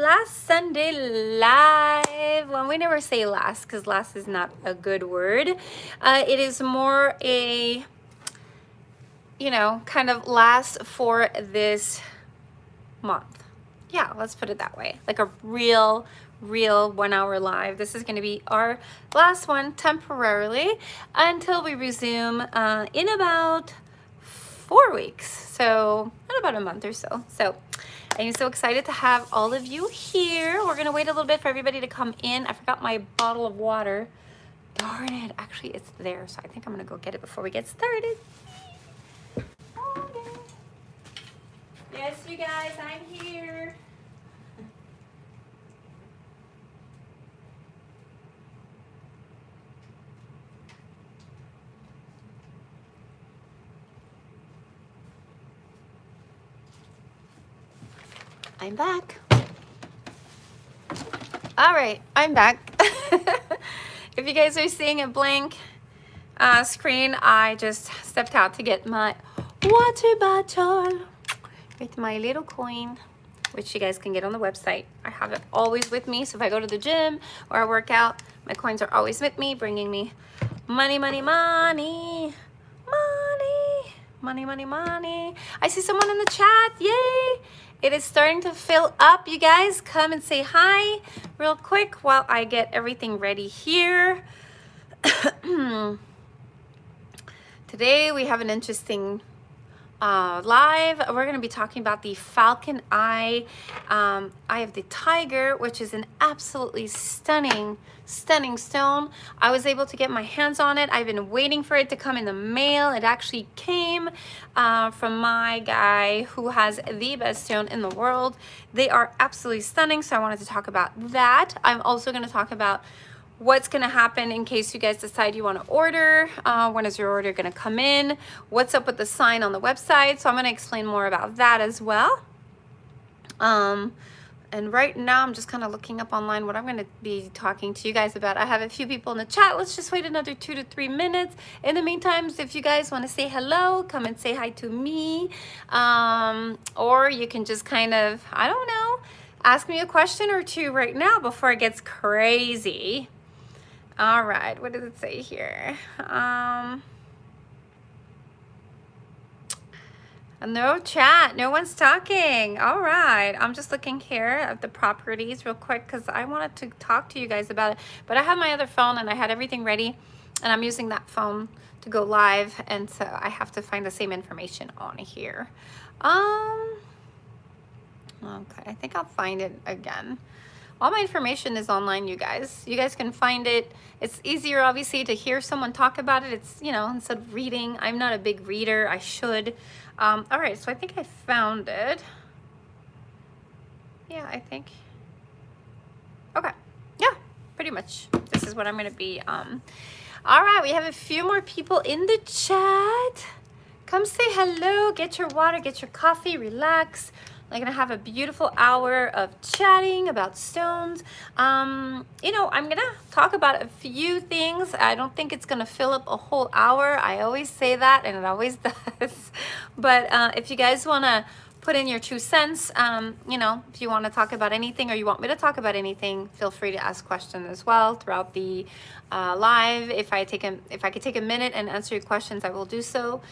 last Sunday live. Well, we never say last because last is not a good word. It is more a, kind of last for this month. Yeah, let's put it that way. Like a real 1 hour live. This is going to be our last one temporarily until we resume in about 4 weeks. So in about a month or so. So I'm so excited to have all of you here. We're going to wait a little bit for everybody to come in. I forgot my bottle of water. Darn it. Actually, it's there. So I think I'm going to go get it before we get started. Okay. Yes, you guys, I'm here. I'm back. All right, I'm back. If you guys are seeing a blank screen, I just stepped out to get my water bottle with my little coin, which you guys can get on the website. I have it always with me, so if I go to the gym or I work out, my coins are always with me, bringing me money, money, money, money, money, money, money. I see someone in the chat. Yay! It is starting to fill up. You guys come and say hi real quick while I get everything ready here. Today we have an interesting live. We're going to be talking about the Falcon Eye, Eye of the Tiger, which is an absolutely stunning stone. I was able to get my hands on it. I've been waiting for it to come in the mail. It actually came from my guy who has the best stone in the world. They are absolutely stunning, so I wanted to talk about that. I'm also going to talk about what's going to happen in case you guys decide you want to order. When is your order going to come in? What's up with the sign on the website? So I'm going to explain more about that as well. And right now I'm just kind of looking up online what I'm going to be talking to you guys about. I have a few people in the chat. Let's just wait another 2 to 3 minutes. In the meantime, if you guys want to say hello, come and say hi to me. Or you can just kind of, I don't know, ask me a question or two right now before it gets crazy. All right, what does it say here? No chat, no one's talking. All right, I'm just looking here at the properties real quick because I wanted to talk to you guys about it. But I have my other phone and I had everything ready and I'm using that phone to go live. And so I have to find the same information on here. Okay, I think I'll find it again. All my information is online, you guys. You guys can find it. It's easier, obviously, to hear someone talk about it. It's, instead of reading. I'm not a big reader. I should. All right, so I think I found it. Yeah, I think. Okay. Yeah, pretty much. This is what I'm going to be. All right, we have a few more people in the chat. Come say hello. Get your water, get your coffee, relax. I'm gonna have a beautiful hour of chatting about stones. I'm gonna talk about a few things. I don't think it's gonna fill up a whole hour. I always say that and it always does. But if you guys wanna put in your 2 cents, if you wanna talk about anything or you want me to talk about anything, feel free to ask questions as well throughout the live. If I could take a minute and answer your questions, I will do so.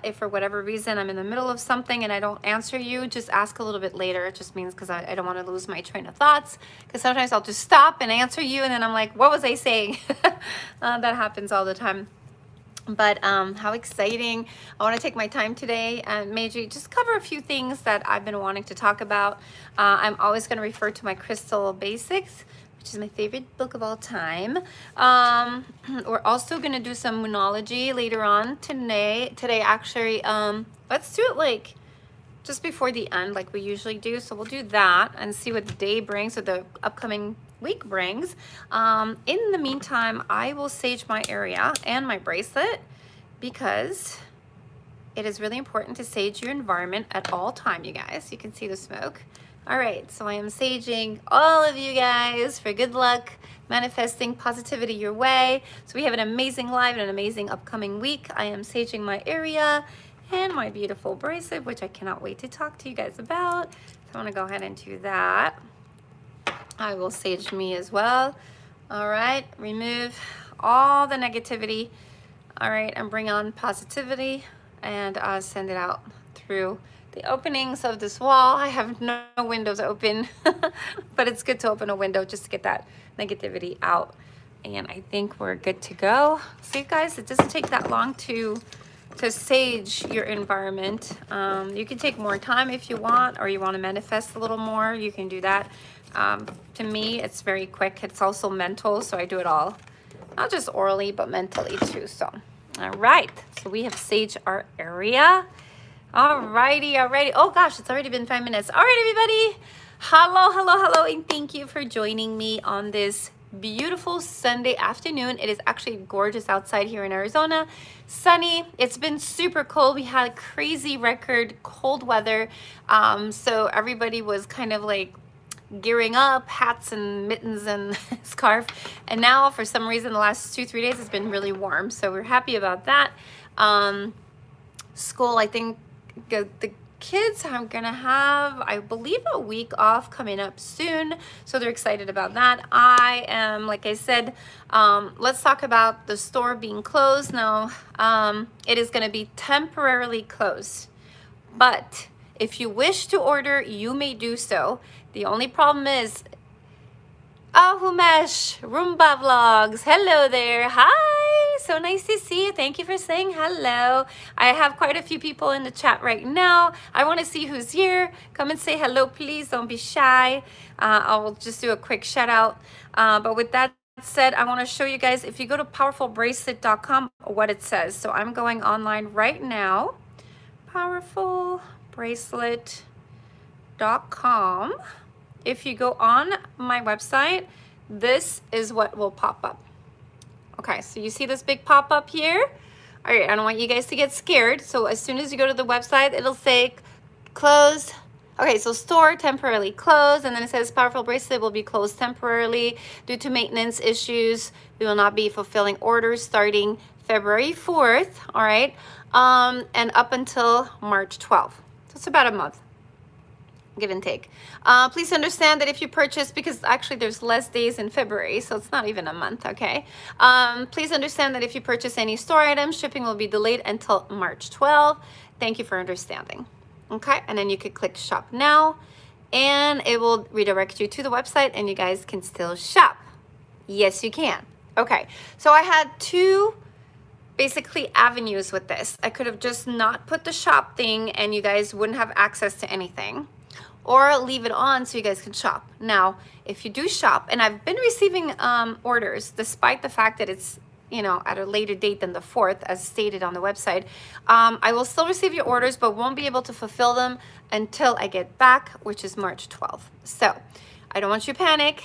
If for whatever reason I'm in the middle of something and I don't answer you, just ask a little bit later. It just means because I don't want to lose my train of thoughts, because sometimes I'll just stop and answer you and then I'm like, what was I saying? That happens all the time. But how exciting. I want to take my time today and maybe just cover a few things that I've been wanting to talk about. I'm always going to refer to my Crystal Basics, which is my favorite book of all time. We're also going to do some moonology later on today actually. Let's do it like just before the end like we usually do. So we'll do that and see what the day brings or the upcoming week brings. In the meantime, I will sage my area and my bracelet because it is really important to sage your environment at all time, you guys. You can see the smoke. All right, so I am saging all of you guys for good luck, manifesting positivity your way. So we have an amazing live and an amazing upcoming week. I am saging my area and my beautiful bracelet, which I cannot wait to talk to you guys about. So I want to go ahead and do that. I will sage me as well. All right, remove all the negativity. All right, and bring on positivity, and send it out through the openings of this wall. I have no windows open, but it's good to open a window just to get that negativity out. And I think we're good to go. See, guys, it doesn't take that long to sage your environment. You can take more time if you want, or you want to manifest a little more, you can do that. To me, it's very quick. It's also mental, so I do it all, not just orally, but mentally too. So, all right. So we have saged our area. All righty. Oh gosh, it's already been 5 minutes. All right, everybody. Hello, and thank you for joining me on this beautiful Sunday afternoon. It is actually gorgeous outside here in Arizona. Sunny. It's been super cold. We had crazy record cold weather. So everybody was kind of like gearing up, hats and mittens and scarf. And now for some reason the last 2-3 days it's been really warm. So we're happy about that. School, I think the kids are gonna have, I believe, a week off coming up soon, so they're excited about that. I am, like I said, let's talk about the store being closed now. It is going to be temporarily closed, but if you wish to order, you may do so. The only problem is, oh, Humesh, Roomba Vlogs, hello there. Hi, so nice to see you. Thank you for saying hello. I have quite a few people in the chat right now. I want to see who's here. Come and say hello, please. Don't be shy. I'll just do a quick shout out. But with that said, I want to show you guys, if you go to powerfulbracelet.com, what it says. So I'm going online right now. Powerfulbracelet.com. If you go on my website, this is what will pop up. Okay, so you see this big pop up here? All right, I don't want you guys to get scared. So as soon as you go to the website, it'll say closed. Okay, so store temporarily closed, and then it says Powerful Bracelet will be closed temporarily due to maintenance issues. We will not be fulfilling orders starting February 4th, all right, and up until March 12th. So it's about a month. Give and take. Please understand that if you purchase, because actually there's less days in February, so it's not even a month, okay? Please understand that if you purchase any store items, shipping will be delayed until March 12th. Thank you for understanding. Okay, and then you could click shop now, and it will redirect you to the website, and you guys can still shop. Yes, you can. Okay, so I had two basically avenues with this. I could have just not put the shop thing, and you guys wouldn't have access to anything, or leave it on so you guys can shop. Now, if you do shop, and I've been receiving orders despite the fact that it's, you know, at a later date than the 4th, as stated on the website, I will still receive your orders, but won't be able to fulfill them until I get back, which is March 12th. So I don't want you to panic.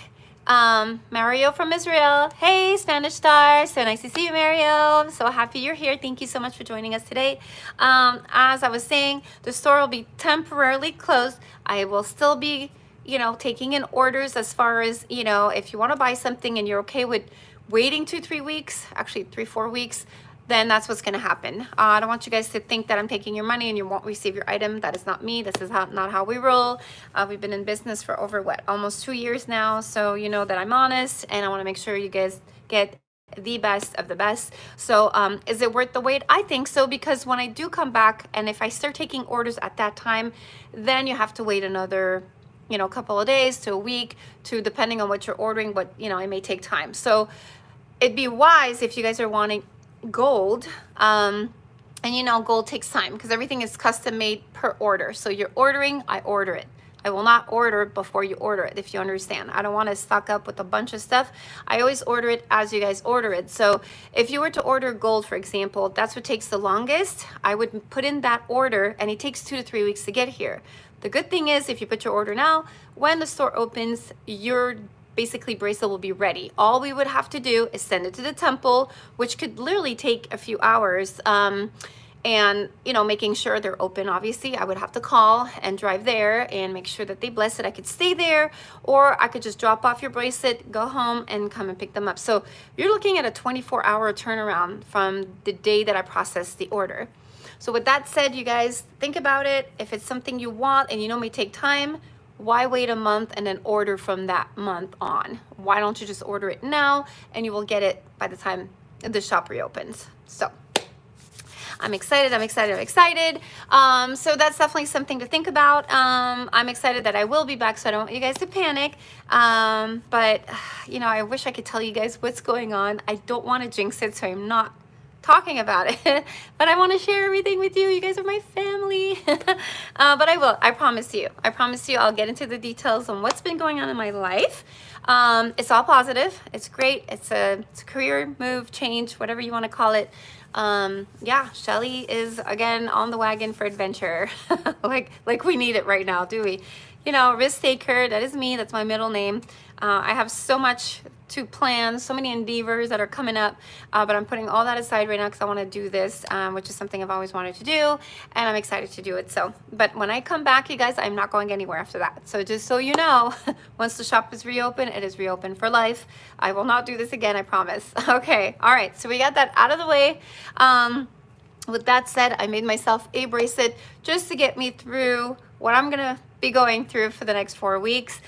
Mario from Israel. Hey, Spanish Star. So nice to see you, Mario. I'm so happy you're here. Thank you so much for joining us today. As I was saying, the store will be temporarily closed. I will still be, you know, taking in orders as far as, you know, if you want to buy something and you're okay with waiting 2-3 weeks, actually 3-4 weeks, then that's what's going to happen. I don't want you guys to think that I'm taking your money and you won't receive your item. That is not me. This is not how we roll. We've been in business for over, almost 2 years now. So you know that I'm honest, and I want to make sure you guys get the best of the best. So is it worth the wait? I think so, because when I do come back, and if I start taking orders at that time, then you have to wait another, you know, a couple of days to a week, to depending on what you're ordering, but you know, it may take time. So it'd be wise if you guys are wanting gold, and you know, gold takes time because everything is custom made per order. So you're ordering, I order it. I will not order it before you order it, if you understand. I don't want to stock up with a bunch of stuff. I always order it as you guys order it. So if you were to order gold, for example, that's what takes the longest. I would put in that order, and it takes 2 to 3 weeks to get here. The good thing is, if you put your order now, when the store opens, your basically bracelet will be ready. All we would have to do is send it to the temple, which could literally take a few hours. And you know, making sure they're open, obviously I would have to call and drive there and make sure that they bless it. I could stay there, or I could just drop off your bracelet, go home, and come and pick them up. So you're looking at a 24-hour turnaround from the day that I processed the order. So with that said, you guys think about it. If it's something you want and you know may take time, why wait a month and then order from that month on? Why don't you just order it now and you will get it by the time the shop reopens? So I'm excited, I'm excited, I'm excited. So that's definitely something to think about. I'm excited that I will be back, so I don't want you guys to panic. But, you know, I wish I could tell you guys what's going on. I don't want to jinx it, so I'm not talking about it. But I want to share everything with you. You guys are my family. But I will. I promise you. I promise you I'll get into the details on what's been going on in my life. It's all positive. It's great. It's a career move, change, whatever you want to call it. Yeah, Shelly is again on the wagon for adventure. like we need it right now, do we? You know, risk taker, that is me. That's my middle name. I have so much to plan, so many endeavors that are coming up, but I'm putting all that aside right now because I want to do this, which is something I've always wanted to do, and I'm excited to do it. So, but when I come back, you guys, I'm not going anywhere after that. So just so you know, once the shop is reopened, it is reopened for life. I will not do this again, I promise. Okay, all right, so we got that out of the way. With that said, I made myself a bracelet just to get me through what I'm gonna be going through for the next 4 weeks.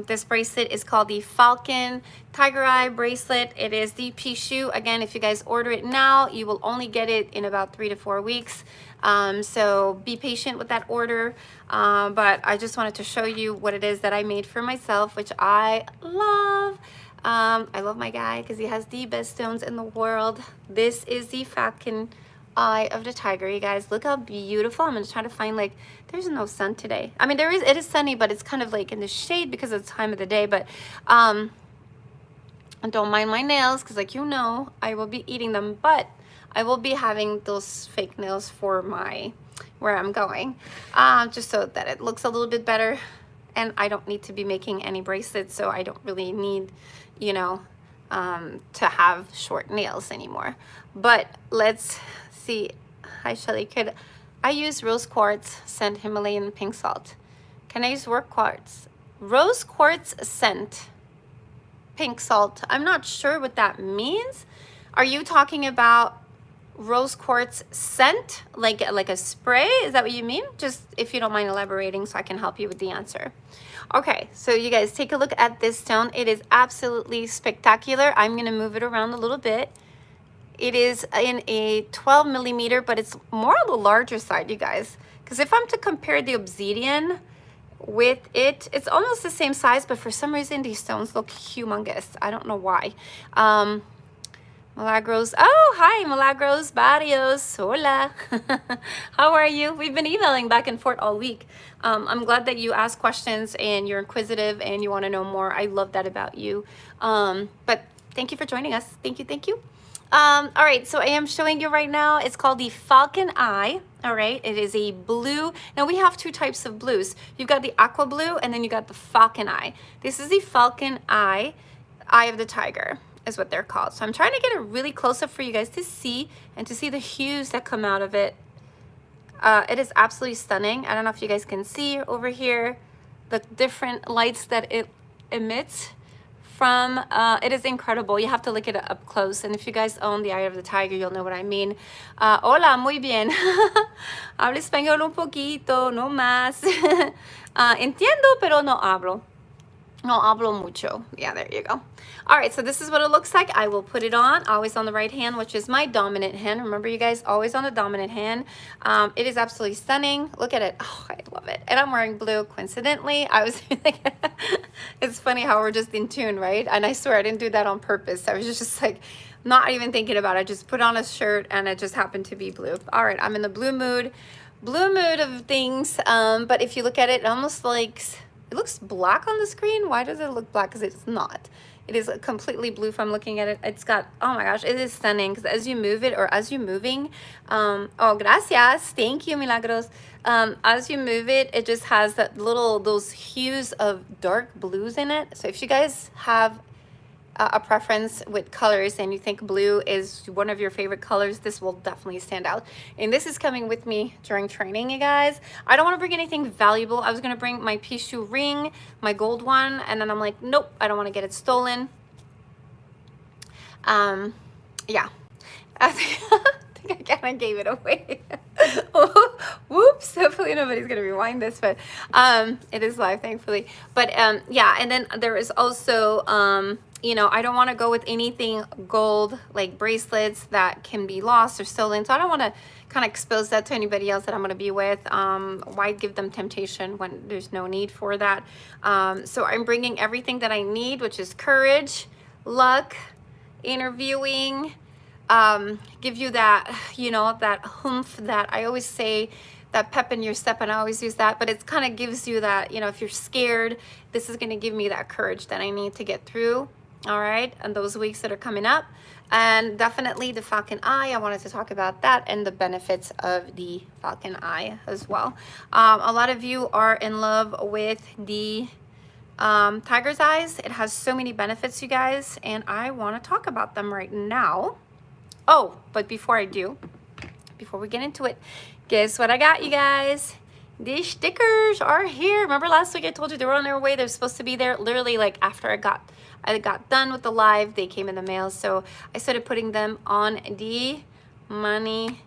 This bracelet is called the Falcon Tiger Eye bracelet. It is the Pixiu. Again, if you guys order it now, you will only get it in about 3 to 4 weeks. So be patient with that order. But I just wanted to show you what it is that I made for myself, which I love. I love my guy because he has the best stones in the world. This is the Falcon Eye of the Tiger, you guys. Look how beautiful. I'm gonna try to find, like, there's no sun today. I mean, it is sunny, but it's kind of like in the shade because of the time of the day. But don't mind my nails because, like, you know, I will be eating them, but I will be having those fake nails for where I'm going, just so that it looks a little bit better. And I don't need to be making any bracelets, so I don't really need, you know, to have short nails anymore. But let's see. Hi, Shelly. Could I use rose quartz scent Himalayan pink salt? Can I use rock quartz? Rose quartz scent pink salt. I'm not sure what that means. Are you talking about rose quartz scent, like a spray? Is that what you mean? Just if you don't mind elaborating so I can help you with the answer. Okay, so you guys take a look at this stone. It is absolutely spectacular. I'm gonna move it around a little bit. It is in a 12 millimeter, but it's more on the larger side, you guys. Because if I'm to compare the obsidian with it, it's almost the same size, but for some reason these stones look humongous. I don't know why. Milagros. Oh, hi, Milagros Barrios. Hola. How are you? We've been emailing back and forth all week. I'm glad that you ask questions and you're inquisitive and you want to know more. I love that about you. But thank you for joining us. Thank you. Thank you. All right, so I am showing you right now. It's called the Falcon Eye. All right, it is a blue. Now we have two types of blues. You've got the aqua blue and then you got the Falcon Eye. This is the Falcon Eye, Eye of the Tiger is what they're called. So I'm trying to get it really close up for you guys to see and to see the hues that come out of it. It is absolutely stunning. I don't know if you guys can see over here the different lights that it emits from. It is incredible. You have to look at it up close. And if you guys own the Eye of the Tiger, you'll know what I mean. Hola, muy bien. Hablo español un poquito, no más. Entiendo, pero no hablo. No hablo mucho. Yeah, there you go. All right, so this is what it looks like. I will put it on, always on the right hand, which is my dominant hand. Remember, you guys, always on the dominant hand. It is absolutely stunning. Look at it. Oh, I love it. And I'm wearing blue, coincidentally. I was like, it's funny how we're just in tune, right? And I swear I didn't do that on purpose. I was just like, not even thinking about it. I just put on a shirt and it just happened to be blue. All right, I'm in the blue mood of things. But if you look at it, it almost like, it looks black on the screen. Why does it look black? Because it's not. It is completely blue from looking at it. It's got, oh my gosh, it is stunning. Because as you move it, or as you're moving, oh, gracias. Thank you, Milagros. As you move it, it just has that those hues of dark blues in it. So if you guys have a preference with colors and you think blue is one of your favorite colors, this will definitely stand out. And this is coming with me during training, you guys. I don't want to bring anything valuable. I was going to bring my Pixiu ring, my gold one, and then I'm like, nope, I don't want to get it stolen. Yeah. I kind of gave it away. Whoops. Hopefully nobody's going to rewind this, but it is live, thankfully. But yeah, and then there is also, you know, I don't want to go with anything gold, like bracelets that can be lost or stolen. So I don't want to kind of expose that to anybody else that I'm going to be with. Why give them temptation when there's no need for that? So I'm bringing everything that I need, which is courage, luck, interviewing, give you that, you know, that oomph that I always say, that pep in your step, and I always use that, but it kind of gives you that, you know, if you're scared, this is going to give me that courage that I need to get through, all right, and those weeks that are coming up. And definitely the Falcon Eye, I wanted to talk about that and the benefits of the Falcon Eye as well. A lot of you are in love with the tiger's eyes. It has so many benefits, you guys, and I want to talk about them right now. Oh, but before I do, before we get into it, guess what I got, you guys? These stickers are here. Remember last week I told you they were on their way. They're supposed to be there literally like after I got done with the live. They came in the mail, so I started putting them on the money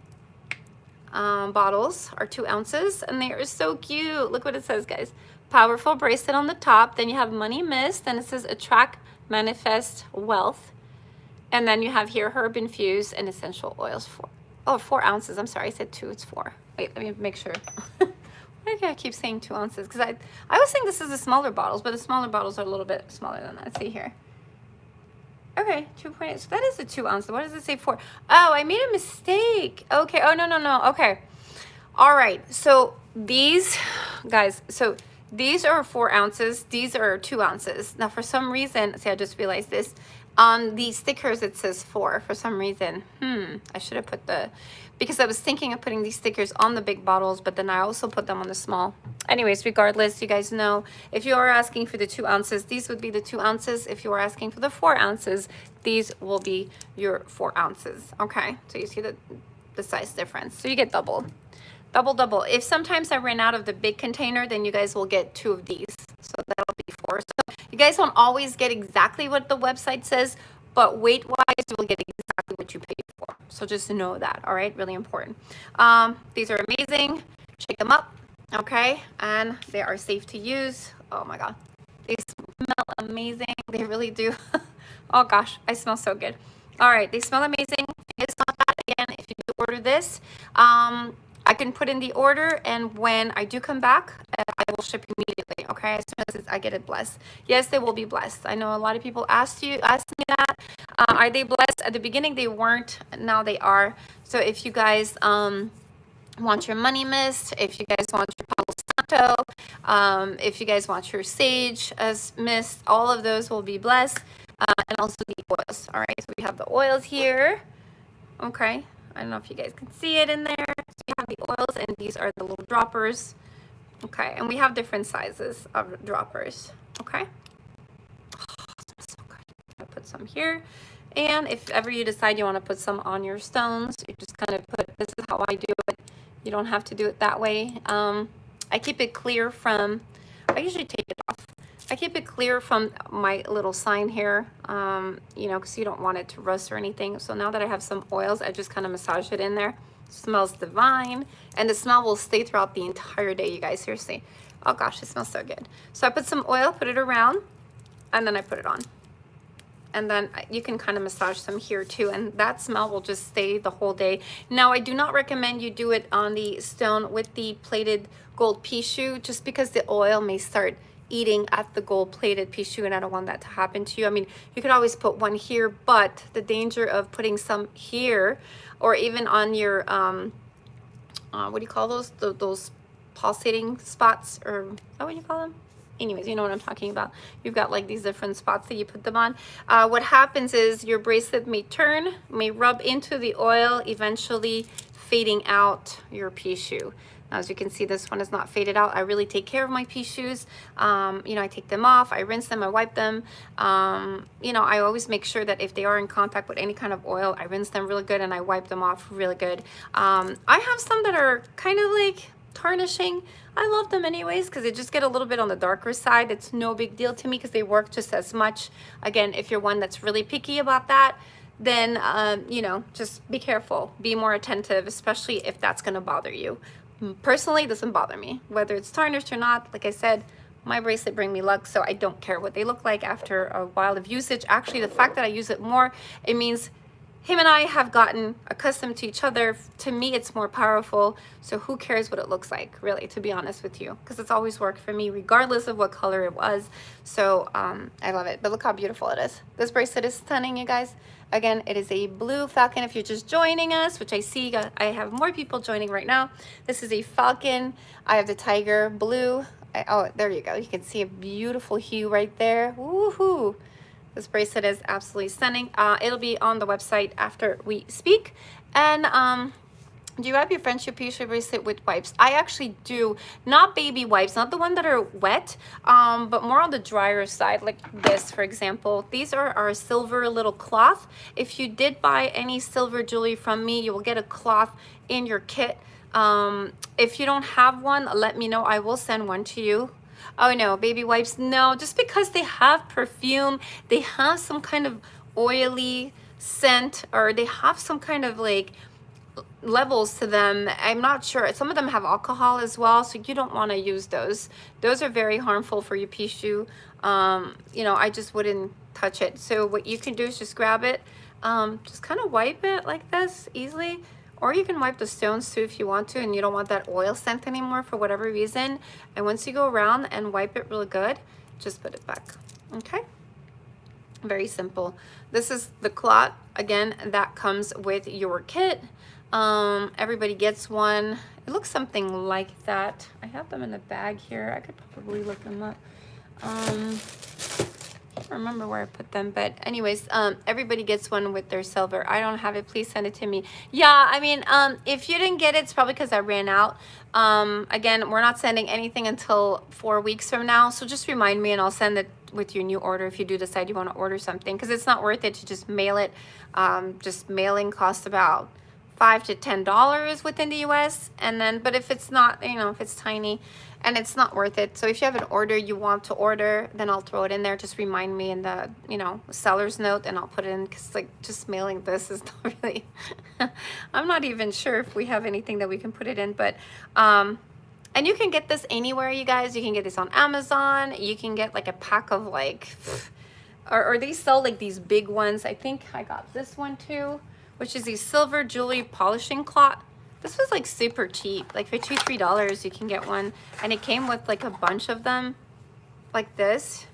bottles. Are 2 ounces, and they are so cute. Look what it says, guys. Powerful bracelet on the top. Then you have money mist, and it says attract, manifest wealth. And then you have here herb infused and essential oils for 4 ounces. I'm sorry, I said 2. It's 4. Wait, let me make sure. Why do I keep saying 2 ounces? Because I always think this is the smaller bottles, but the smaller bottles are a little bit smaller than that. Let's see here. Okay, 2.8. So that is the 2 ounces. What does it say 4? Oh, I made a mistake. Okay. Oh, no. Okay. All right. So these, guys, so these are 4 ounces. These are 2 ounces. Now, for some reason, see, I just realized this. On the stickers, it says 4 for some reason. I should have put because I was thinking of putting these stickers on the big bottles, but then I also put them on the small. Anyways, regardless, you guys know, if you are asking for the 2 ounces, these would be the 2 ounces. If you are asking for the 4 ounces, these will be your 4 ounces. Okay, so you see the size difference. So you get double. If sometimes I ran out of the big container, then you guys will get 2 of these. So that'll be 4. So you guys won't always get exactly what the website says, but weight-wise, you will get exactly what you paid for. So just know that, all right? Really important. These are amazing. Shake them up, okay? And they are safe to use. Oh my God. They smell amazing. They really do. Oh gosh, I smell so good. All right, they smell amazing. It's not bad. Again, if you do order this, I can put in the order, and when I do come back, I will ship immediately, okay? As soon as I get it blessed. Yes, they will be blessed. I know a lot of people asked me that. Are they blessed? At the beginning, they weren't. Now they are. So if you guys want your money mist, if you guys want your Palo Santo, if you guys want your sage as mist, all of those will be blessed. And also the oils, all right? So we have the oils here, okay? I don't know if you guys can see it in there. So you have the oils, and these are the little droppers. Okay, and we have different sizes of droppers. Okay. Oh, so good. I'll put some here. And if ever you decide you want to put some on your stones, you just kind of put, this is how I do it. You don't have to do it that way. I keep it clear from, I usually take it off. I keep it clear from my little sign here, you know, because you don't want it to rust or anything. So now that I have some oils, I just kind of massage it in there. It smells divine, and the smell will stay throughout the entire day, you guys. Seriously. Oh gosh, it smells so good. So I put some oil, put it around, and then I put it on. And then you can kind of massage some here too, and that smell will just stay the whole day. Now, I do not recommend you do it on the stone with the plated gold Pixiu, just because the oil may start eating at the gold plated Pixiu, and I don't want that to happen to you. I mean, you could always put one here, but the danger of putting some here, or even on your what do you call those pulsating spots, or is that what you call them? Anyways, you know what I'm talking about. You've got like these different spots that you put them on. What happens is your bracelet may turn, may rub into the oil, eventually fading out your Pixiu. Now, as you can see, this one is not faded out. I really take care of my Pixius. You know, I take them off, I rinse them, I wipe them. You know, I always make sure that if they are in contact with any kind of oil, I rinse them really good and I wipe them off really good. I have some that are kind of like tarnishing. I love them anyways because they just get a little bit on the darker side. It's no big deal to me because they work just as much. Again, if you're one that's really picky about that, then, you know, just be careful, be more attentive, especially if that's going to bother you. Personally, it doesn't bother me, whether it's tarnished or not. Like I said, my bracelet bring me luck, so I don't care what they look like after a while of usage. Actually, the fact that I use it more, it means him and I have gotten accustomed to each other. To me, it's more powerful. So who cares what it looks like, really, to be honest with you? Because it's always worked for me, regardless of what color it was. So I love it. But look how beautiful it is. This bracelet is stunning, you guys. Again, it is a blue falcon. If you're just joining us, which I see I have more people joining right now. This is a falcon. I have the tiger blue. Oh, there you go. You can see a beautiful hue right there. Woohoo! This bracelet is absolutely stunning. It'll be on the website after we speak. And do you have your friendship Pixiu bracelet with wipes? I actually do. Not baby wipes, not the one that are wet, but more on the drier side, like this, for example. These are our silver little cloth. If you did buy any silver jewelry from me, you will get a cloth in your kit. If you don't have one, let me know. I will send one to you. Oh no, baby wipes, no, just because they have perfume, they have some kind of oily scent, or they have some kind of like levels to them. I'm not sure. Some of them have alcohol as well, so you don't want to use those. Those are very harmful for your Pixiu. You know, I just wouldn't touch it. So what you can do is just grab it, just kind of wipe it like this easily. Or you can wipe the stones too if you want to, and you don't want that oil scent anymore for whatever reason. And once you go around and wipe it really good, just put it back. Okay? Very simple. This is the cloth. Again, that comes with your kit. Everybody gets one. It looks something like that. I have them in a bag here. I could probably look them up. I don't remember where I put them, but anyways, everybody gets one with their silver. I don't have it. Please send it to me. Yeah, I mean, if you didn't get it, it's probably because I ran out. Again, we're not sending anything until 4 weeks from now, so just remind me and I'll send it with your new order if you do decide you want to order something, because it's not worth it to just mail it. Just mailing costs about $5 to $10 within the US, and then, but if it's not, you know, if it's tiny, and it's not worth it. So if you have an order you want to order, then I'll throw it in there. Just remind me in the, you know, seller's note, and I'll put it in, because like just mailing this is not really I'm not even sure if we have anything that we can put it in, but and you can get this anywhere, you guys. You can get this on Amazon. You can get like a pack of like or they sell like these big ones. I think I got this one too, which is the silver jewelry polishing cloth. This was like super cheap, like for $2-3 you can get one, and it came with like a bunch of them like this.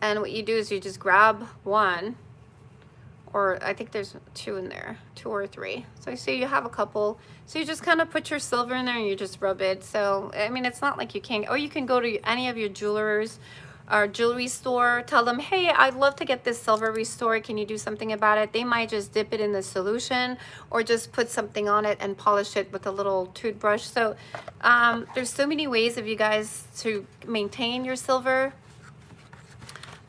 And what you do is you just grab one, or I think there's 2 in there, 2 or 3. So I see you have a couple. So you just kind of put your silver in there and you just rub it. So I mean, it's not like you can't, or you can go to any of your jewelers or jewelry store, tell them, hey, I'd love to get this silver restored. Can you do something about it? They might just dip it in the solution or just put something on it and polish it with a little toothbrush. So there's so many ways of you guys to maintain your silver,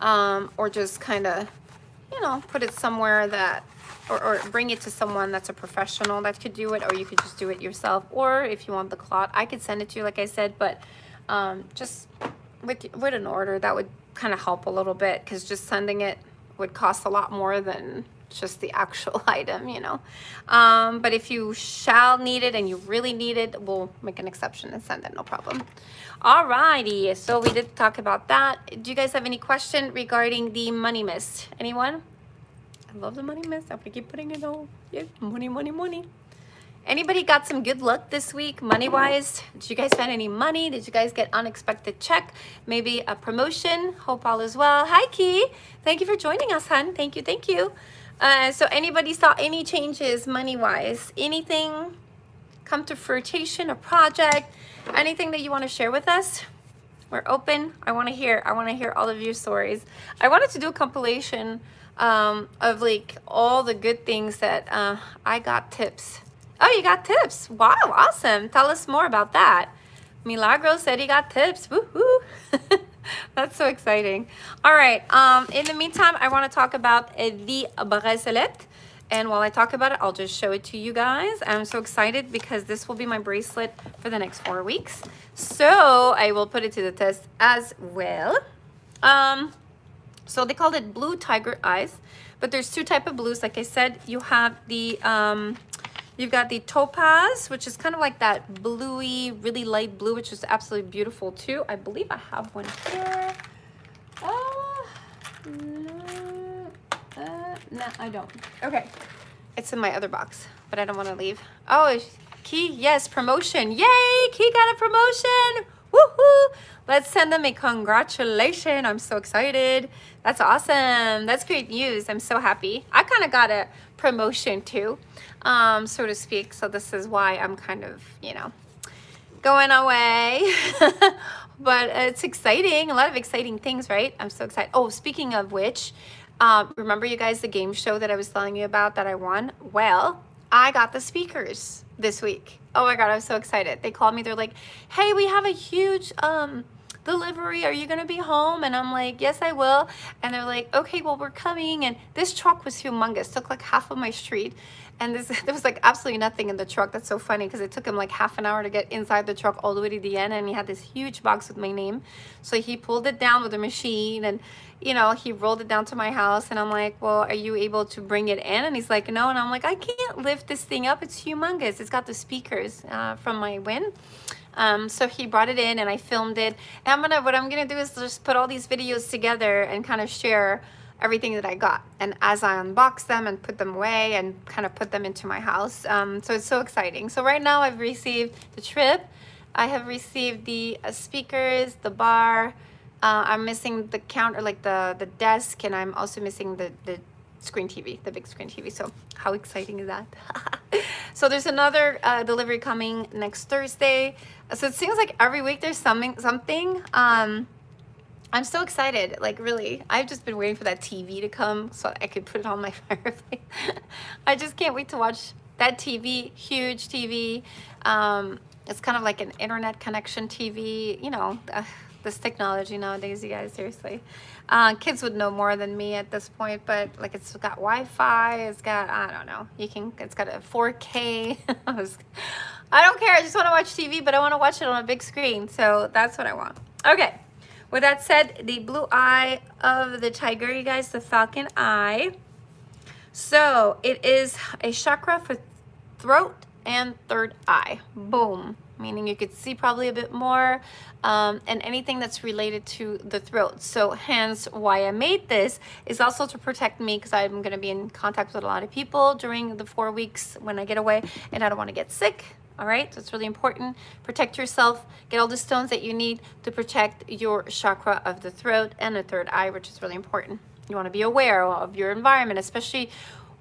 or just kind of, you know, put it somewhere that, or bring it to someone that's a professional that could do it, or you could just do it yourself. Or if you want the cloth, I could send it to you, like I said, but just with an order, that would kind of help a little bit, because just sending it would cost a lot more than just the actual item, you know. But if you shall need it and you really need it, we'll make an exception and send it, no problem. Alrighty, so we did talk about that. Do you guys have any question regarding the money mist? Anyone? I love the money mist. I'm gonna keep putting it on. Yeah, money, money, money. Anybody got some good luck this week, money-wise? Did you guys find any money? Did you guys get unexpected check? Maybe a promotion? Hope all is well. Hi, Key. Thank you for joining us, hon. Thank you, thank you. So anybody saw any changes money-wise? Anything come to fruition, a project? Anything that you want to share with us? We're open. I want to hear all of your stories. I wanted to do a compilation of like all the good things that I got tips. Oh, you got tips. Wow, awesome. Tell us more about that. Milagro said he got tips. Woohoo. That's so exciting. All right. In the meantime, I want to talk about the bracelet. And while I talk about it, I'll just show it to you guys. I'm so excited because this will be my bracelet for the next 4 weeks. So I will put it to the test as well. So they called it blue tiger eyes, but there's two type of blues. Like I said, you have the you've got the topaz, which is kind of like that bluey, really light blue, which is absolutely beautiful too. I believe I have one here. No, I don't. Okay, it's in my other box, but I don't want to leave. Oh, Key, yes, promotion. Yay, Key got a promotion. Woohoo! Let's send them a congratulations. I'm so excited. That's awesome. That's great news. I'm so happy. I kind of got a promotion too, so to speak. So this is why I'm kind of, you know, going away. But it's exciting. A lot of exciting things, right? I'm so excited. Oh, speaking of which, remember you guys the game show that I was telling you about that I won? Well, I got the speakers this week. Oh my God, I'm so excited. They called me. They're like, hey, we have a huge delivery. Are you going to be home? And I'm like, yes, I will. And they're like, okay, well, we're coming. And this truck was humongous. Took like half of my street. And there was like absolutely nothing in the truck. That's so funny because it took him like half an hour to get inside the truck all the way to the end. And he had this huge box with my name. So he pulled it down with a machine and, you know, he rolled it down to my house. And I'm like, well, are you able to bring it in? And he's like, no. And I'm like, I can't lift this thing up. It's humongous. It's got the speakers from my win. So he brought it in and I filmed it. And what I'm gonna do is just put all these videos together and kind of share everything that I got. And as I unbox them and put them away and kind of put them into my house. So it's so exciting. So right now I've received the trip. I have received the speakers, the bar. I'm missing the counter, like the desk, and I'm also missing the screen TV, the big screen TV. So how exciting is that? So there's another delivery coming next Thursday. So it seems like every week there's something. I'm so excited, like really. I've just been waiting for that TV to come so I could put it on my fireplace. I just can't wait to watch that TV, huge TV. It's kind of like an internet connection TV, you know, this technology nowadays, you guys, seriously. Kids would know more than me at this point, but like it's got Wi-Fi, it's got, I don't know, it's got a 4K. I don't care, I just want to watch TV, but I want to watch it on a big screen, so that's what I want. Okay. With that said, the blue eye of the tiger, you guys, the Falcon Eye. So it is a chakra for throat and third eye. Boom. Meaning you could see probably a bit more and anything that's related to the throat. So hence why I made this is also to protect me because I'm going to be in contact with a lot of people during the 4 weeks when I get away and I don't want to get sick. All right, so it's really important. Protect yourself. Get all the stones that you need to protect your chakra of the throat and the third eye, which is really important. You want to be aware of your environment, especially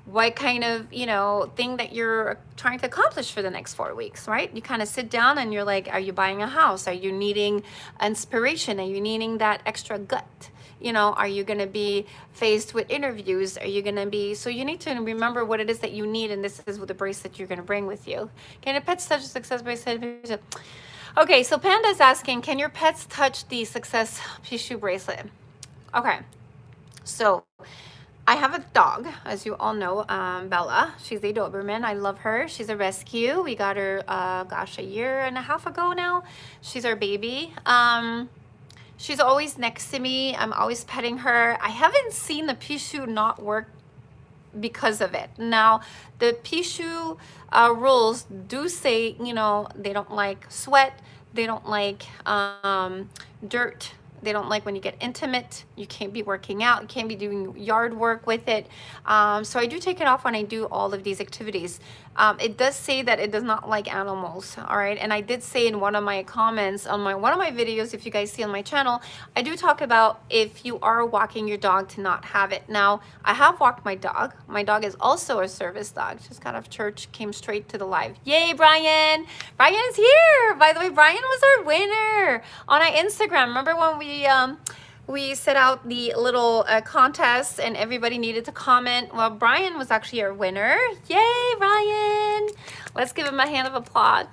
what kind of, you know, thing that you're trying to accomplish for the next 4 weeks, right? You kind of sit down and you're like, are you buying a house? Are you needing inspiration? Are you needing that extra gut? You know, are you going to be faced with interviews? Are you going to be, so you need to remember what it is that you need. And this is with the bracelet you're going to bring with you. Can your pets touch a success bracelet? Okay, so Panda's asking, can your pets touch the success Pixiu bracelet? Okay, so I have a dog, as you all know, Bella. She's a Doberman. I love her. She's a rescue. We got her, gosh, 1.5 years ago now. She's our baby. She's always next to me. I'm always petting her. I haven't seen the Pixiu not work because of it. Now, the Pixiu rules do say, you know, they don't like sweat. They don't like dirt. They don't like when you get intimate. You can't be working out. You can't be doing yard work with it. So I do take it off when I do all of these activities. It does say that it does not like animals, all right? And I did say in one of my comments on one of my videos, if you guys see on my channel, I do talk about if you are walking your dog to not have it. Now, I have walked my dog. My dog is also a service dog. Just got off church, came straight to the live. Yay, Brian! Brian is here! By the way, Brian was our winner on our Instagram. Remember when we set out the little contest and everybody needed to comment? Well, Brian was actually our winner. Yay, Brian! Let's give him a hand of applause.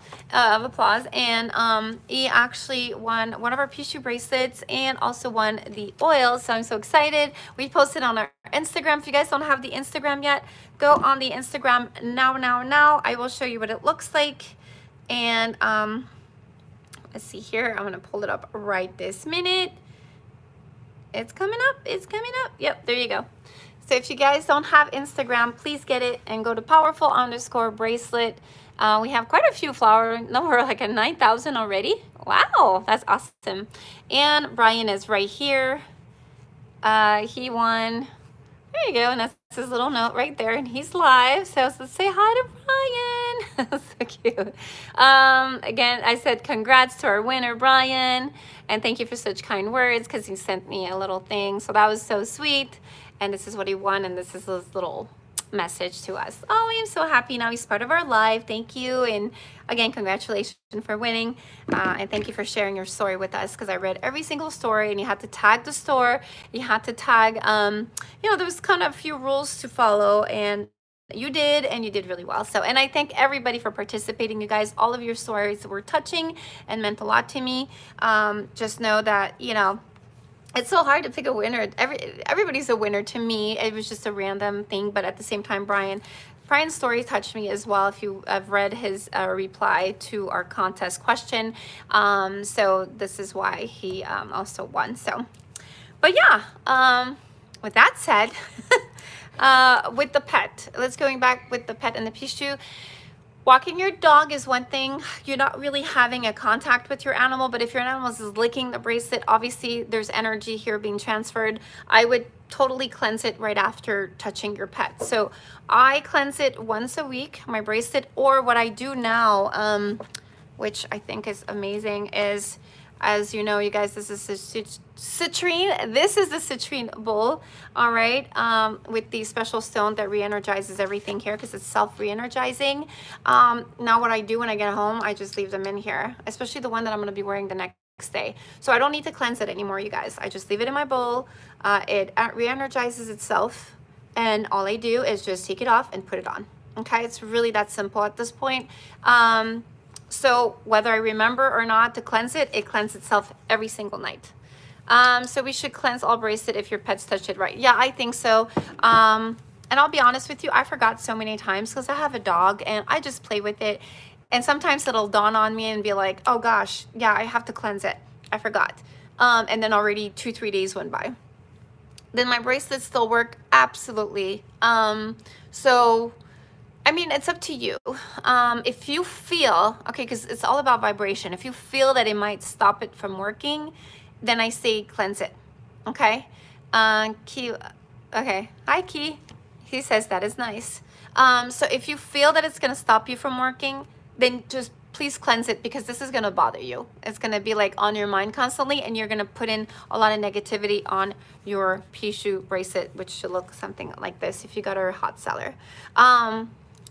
And he actually won one of our Pixiu bracelets and also won the oil. So I'm so excited. We posted on our Instagram. If you guys don't have the Instagram yet, go on the Instagram now. I will show you what it looks like. And let's see here. I'm gonna pull it up right this minute. It's coming up. It's coming up. Yep, there you go. So if you guys don't have Instagram, please get it and go to powerful_bracelet. We have quite a few flower. No, we're like at 9,000 already. Wow, that's awesome. And Brian is right here. He won. There you go, and that's his little note right there, and he's live. So let's say hi to Brian. So cute. Again, I said congrats to our winner, Brian, and thank you for such kind words because he sent me a little thing. So that was so sweet. And this is what he won, and this is his little message to us. Oh, I am so happy now he's part of our live. Thank you, and again, congratulations for winning, and thank you for sharing your story with us, because I read every single story, and you had to tag the store, you had to tag, you know, there was kind of a few rules to follow, and you did, and you did really well. So, and I thank everybody for participating. You guys, all of your stories were touching and meant a lot to me. Just know that, you know, it's so hard to pick a winner. Everybody's a winner to me. It was just a random thing, but at the same time, Brian's story touched me as well. If you have read his reply to our contest question, so this is why he also won. So, but yeah, with that said, with the pet, let's going back with the pet and the Pixiu. Walking your dog is one thing. You're not really having a contact with your animal, but if your animal is licking the bracelet, obviously there's energy here being transferred. I would totally cleanse it right after touching your pet. So I cleanse it once a week, my bracelet, or what I do now, which I think is amazing, is, as you know, you guys, this is a citrine. This is the citrine bowl, all right, with the special stone that re-energizes everything here because it's self-re-energizing. Now what I do when I get home, I just leave them in here, especially the one that I'm going to be wearing the next day. So I don't need to cleanse it anymore, you guys. I just leave it in my bowl. It re-energizes itself, and all I do is just take it off and put it on. Okay, it's really that simple at this point. So whether I remember or not to cleanse it, it cleanses itself every single night. So we should cleanse all bracelet if your pets touch it right. Yeah, I think so. And I'll be honest with you, I forgot so many times because I have a dog and I just play with it. And sometimes it'll dawn on me and be like, oh gosh, yeah, I have to cleanse it. I forgot. And then already 2-3 days went by. Then my bracelets still work absolutely. So I mean, it's up to you. If you feel, okay, because it's all about vibration. If you feel that it might stop it from working, then I say cleanse it, okay? Key, okay, hi Key. He says that is nice. So if you feel that it's gonna stop you from working, then just please cleanse it, because this is gonna bother you. It's gonna be like on your mind constantly, and you're gonna put in a lot of negativity on your Pixiu bracelet, which should look something like this if you got our hot seller.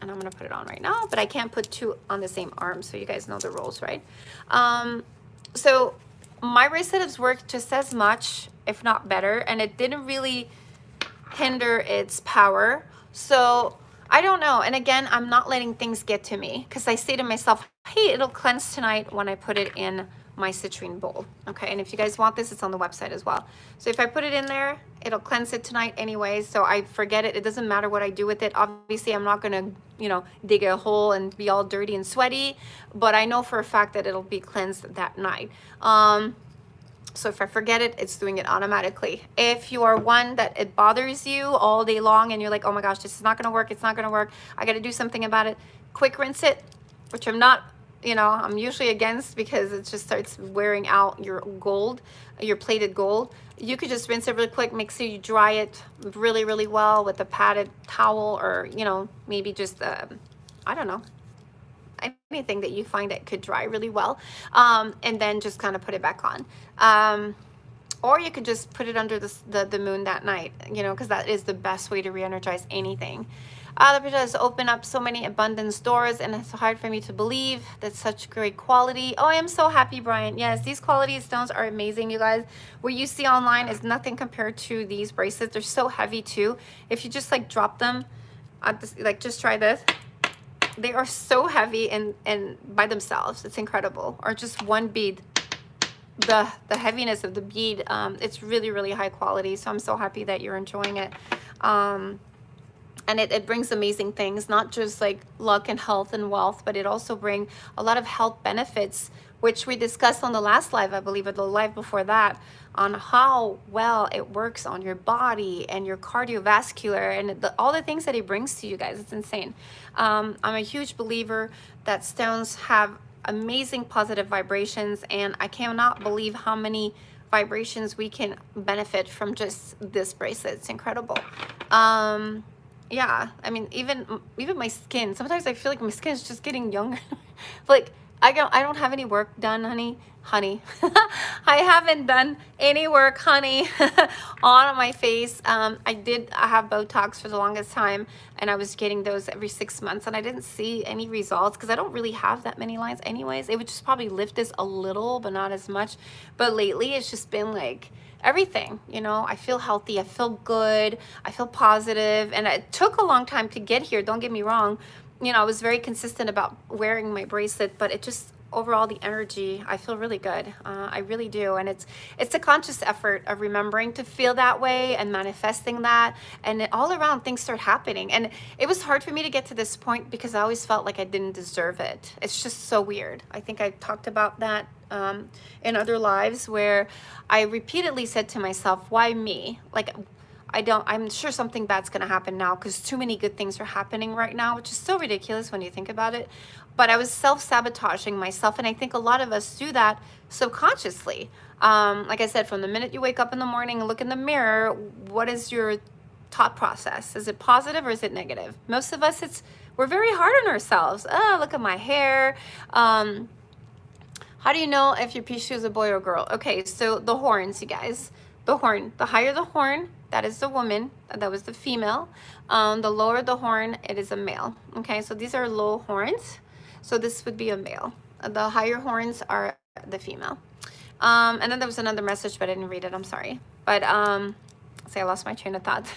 And I'm gonna put it on right now, but I can't put two on the same arm, so you guys know the rules, right? So my bracelet has worked just as much, if not better, and it didn't really hinder its power. So I don't know. And again, I'm not letting things get to me, because I say to myself, hey, it'll cleanse tonight when I put it in my citrine bowl. Okay, and if you guys want this, it's on the website as well. So if I put it in there, it'll cleanse it tonight anyway, so I forget it. It doesn't matter what I do with it. Obviously, I'm not gonna, you know, dig a hole and be all dirty and sweaty, but I know for a fact that it'll be cleansed that night. So if I forget it, it's doing it automatically. If you are one that it bothers you all day long and you're like, oh my gosh, this is not gonna work, it's not gonna work, I gotta do something about it, quick rinse it, which I'm not, you know, I'm usually against, because it just starts wearing out your gold, your plated gold. You could just rinse it really quick, make sure you dry it really, really well with a padded towel, or, you know, maybe just, I don't know, anything that you find that could dry really well, and then just kind of put it back on. Or you could just put it under the moon that night, you know, because that is the best way to re-energize anything. The picture has opened up so many abundance doors, and it's hard for me to believe that's such great quality. Oh, I am so happy, Brian. Yes, these quality stones are amazing, you guys. What you see online is nothing compared to these bracelets. They're so heavy too. If you just like drop them, like just try this. They are so heavy and by themselves. It's incredible. Or just one bead. The heaviness of the bead, it's really, really high quality. So I'm so happy that you're enjoying it. And it brings amazing things, not just like luck and health and wealth, but it also brings a lot of health benefits which we discussed on the last live, I believe, or the live before that, on how well it works on your body and your cardiovascular and all the things that it brings to you guys. It's insane. I'm a huge believer that stones have amazing positive vibrations, and I cannot believe how many vibrations we can benefit from just this bracelet. It's incredible. Yeah, I mean, even my skin, sometimes I feel like my skin is just getting younger. Like, I don't have any work done, honey. I haven't done any work, honey, on my face. I have Botox for the longest time, and I was getting those every 6 months, and I didn't see any results because I don't really have that many lines anyways. It would just probably lift this a little, but not as much. But lately, it's just been like everything, you know. I feel healthy, I feel good, I feel positive, and it took a long time to get here, don't get me wrong. You know, I was very consistent about wearing my bracelet, but it just, overall, the energy, I feel really good. I really do. And it's a conscious effort of remembering to feel that way and manifesting that, and all around things start happening. And it was hard for me to get to this point because I always felt like I didn't deserve it. It's just so weird. I think I talked about that in other lives, where I repeatedly said to myself, why me? Like, I'm sure something bad's going to happen now because too many good things are happening right now, which is so ridiculous when you think about it. But I was self-sabotaging myself, and I think a lot of us do that subconsciously. Like I said, from the minute you wake up in the morning and look in the mirror, what is your thought process? Is it positive or is it negative? Most of us, we're very hard on ourselves. Oh, look at my hair. How do you know if your Pixiu is a boy or girl? Okay, so the horns, you guys. The horn, the higher the horn, that is the woman, that was the female. The lower the horn, it is a male. Okay, so these are low horns. So this would be a male. The higher horns are the female. And then there was another message, but I didn't read it, I'm sorry. But, see, I lost my train of thought.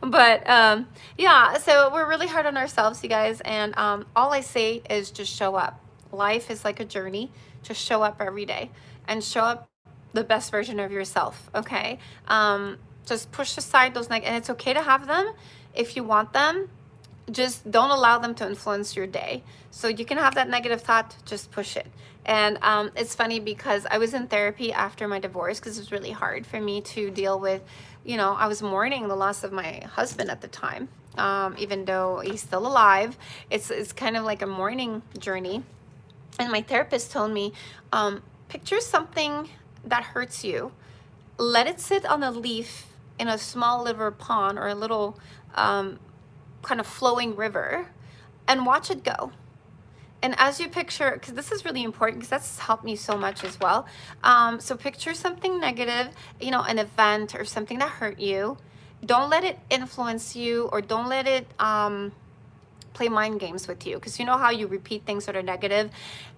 But, yeah, so we're really hard on ourselves, you guys. And all I say is just show up. Life is like a journey. Just show up every day and show up the best version of yourself. Okay, just push aside those and it's okay to have them if you want them. Just don't allow them to influence your day. So you can have that negative thought, just push it. And it's funny because I was in therapy after my divorce because it was really hard for me to deal with, you know, I was mourning the loss of my husband at the time. Even though he's still alive, it's kind of like a mourning journey. And my therapist told me, picture something that hurts you, let it sit on a leaf in a small little pond or a little kind of flowing river, and watch it go. And as you picture, because this is really important because that's helped me so much as well. So picture something negative, you know, an event or something that hurt you. Don't let it influence you, or don't let it play mind games with you, because you know how you repeat things that are negative,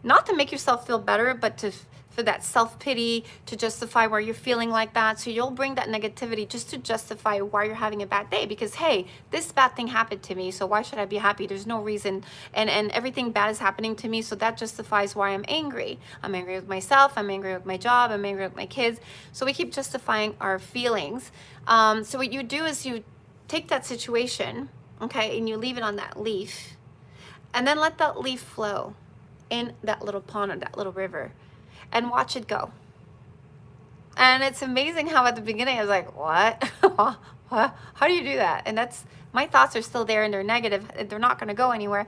not to make yourself feel better, but for that self-pity, to justify why you're feeling like that. So you'll bring that negativity just to justify why you're having a bad day, because hey, this bad thing happened to me, so why should I be happy? There's no reason, and everything bad is happening to me, so that justifies why I'm angry. I'm angry with myself, I'm angry with my job, I'm angry with my kids. So we keep justifying our feelings. So what you do is you take that situation, okay, and you leave it on that leaf, and then let that leaf flow in that little pond or that little river, and watch it go. And it's amazing how at the beginning I was like, what? What? How do you do that? And that's, my thoughts are still there and they're negative. They're not going to go anywhere.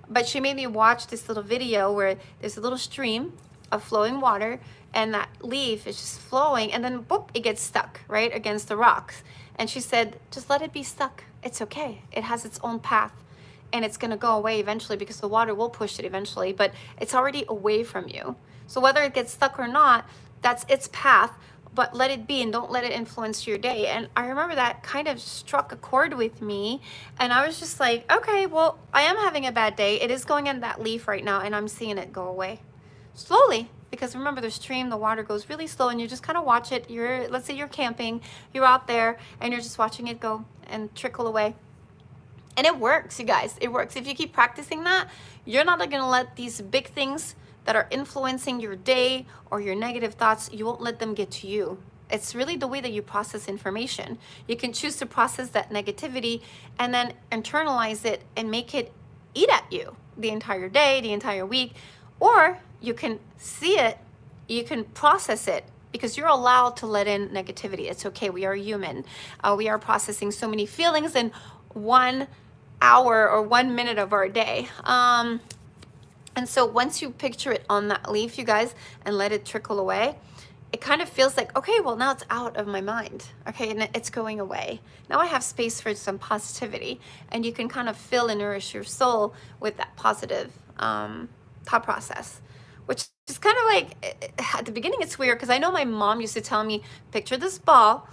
But she made me watch this little video where there's a little stream of flowing water, and that leaf is just flowing, and then boop, it gets stuck right against the rocks. And she said, just let it be stuck. It's okay. It has its own path, and it's going to go away eventually, because the water will push it eventually, but it's already away from you. So whether it gets stuck or not, that's its path, but let it be and don't let it influence your day. And I remember that kind of struck a chord with me, and I was just like, okay, well, I am having a bad day. It is going in that leaf right now, and I'm seeing it go away slowly. Because remember, the stream, the water goes really slow, and you just kind of watch it. Let's say you're camping, you're out there, and you're just watching it go and trickle away. And it works, you guys. It works. If you keep practicing that, you're not going to let these big things that are influencing your day or your negative thoughts, you won't let them get to you. It's really the way that you process information. You can choose to process that negativity and then internalize it and make it eat at you the entire day, the entire week. Or you can see it, you can process it, because you're allowed to let in negativity. It's okay. We are human. We are processing so many feelings in 1 hour or 1 minute of our day. And so once you picture it on that leaf, you guys, and let it trickle away, it kind of feels like, okay, well, now it's out of my mind. Okay, and it's going away. Now I have space for some positivity, and you can kind of fill and nourish your soul with that positive thought process, which is kind of like, at the beginning it's weird, because I know my mom used to tell me, picture this ball,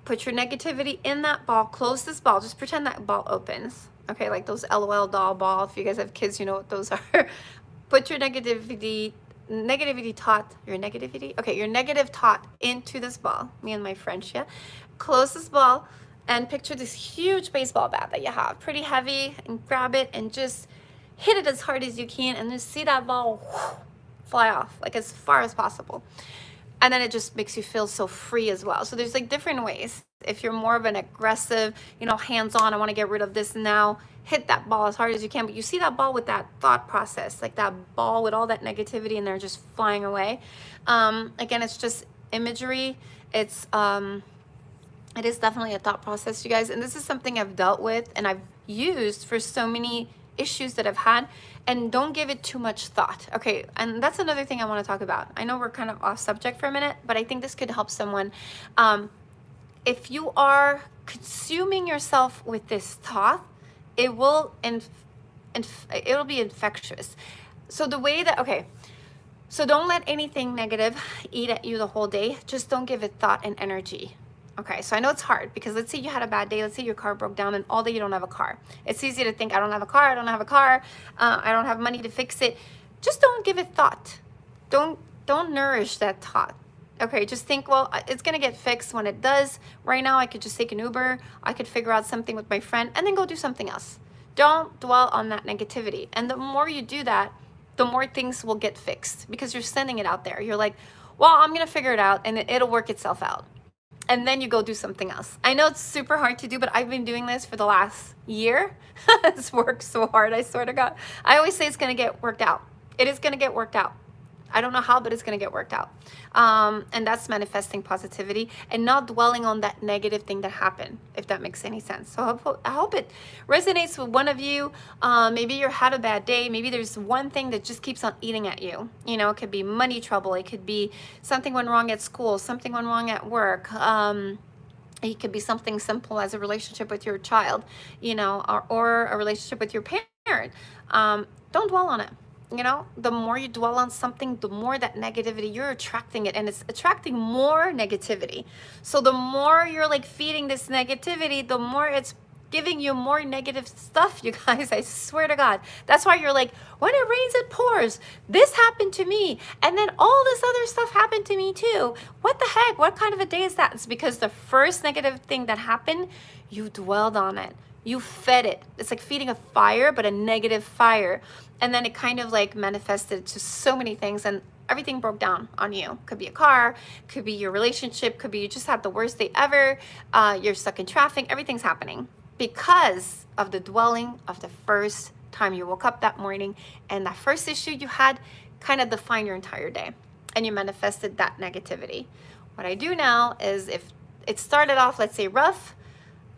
put your negativity in that ball, close this ball, just pretend that ball opens. Okay, like those LOL doll ball. If you guys have kids, you know what those are. Put your negativity thought, your negative thought into this ball. Me and my French, yeah. Close this ball and picture this huge baseball bat that you have, pretty heavy, and grab it and just hit it as hard as you can, and just see that ball fly off, like as far as possible. And then it just makes you feel so free as well. So there's like different ways. If you're more of an aggressive, you know, hands-on, I want to get rid of this now, hit that ball as hard as you can. But you see that ball with that thought process, like that ball with all that negativity in there just flying away. Again, it's just imagery. It is definitely a thought process, you guys. And this is something I've dealt with and I've used for so many issues that I've had. And don't give it too much thought. Okay, and that's another thing I want to talk about. I know we're kind of off subject for a minute, but I think this could help someone. If you are consuming yourself with this thought, it will it'll be infectious. So the way that, okay, so don't let anything negative eat at you the whole day. Just don't give it thought and energy. Okay, so I know it's hard, because let's say you had a bad day. Let's say your car broke down and all day you don't have a car. It's easy to think, I don't have a car, I don't have a car, I don't have money to fix it. Just don't give it thought. Don't nourish that thought. Okay, just think, well, it's gonna get fixed when it does. Right now I could just take an Uber, I could figure out something with my friend, and then go do something else. Don't dwell on that negativity. And the more you do that, the more things will get fixed, because you're sending it out there. You're like, well, I'm gonna figure it out and it'll work itself out. And then you go do something else. I know it's super hard to do, but I've been doing this for the last year. It's worked so hard, I swear to God. I always say it's gonna get worked out. It is gonna get worked out. I don't know how, but it's gonna get worked out. And that's manifesting positivity and not dwelling on that negative thing that happened, if that makes any sense. So I hope it resonates with one of you. Maybe you had a bad day. Maybe there's one thing that just keeps on eating at you. You know, it could be money trouble. It could be something went wrong at school, something went wrong at work. It could be something simple as a relationship with your child, you know, or a relationship with your parent. Don't dwell on it. You know, the more you dwell on something, the more that negativity, you're attracting it, and it's attracting more negativity. So the more you're like feeding this negativity, the more it's giving you more negative stuff, you guys. I swear to God. That's why you're like, when it rains, it pours. This happened to me. And then all this other stuff happened to me too. What the heck? What kind of a day is that? It's because the first negative thing that happened, you dwelled on it. You fed it. It's like feeding a fire, but a negative fire. And then it kind of like manifested to so many things, and everything broke down on you. Could be a car, could be your relationship, could be you just had the worst day ever. You're stuck in traffic. Everything's happening because of the dwelling of the first time you woke up that morning, and that first issue you had kind of defined your entire day, and you manifested that negativity. What I do now is, if it started off, let's say, rough,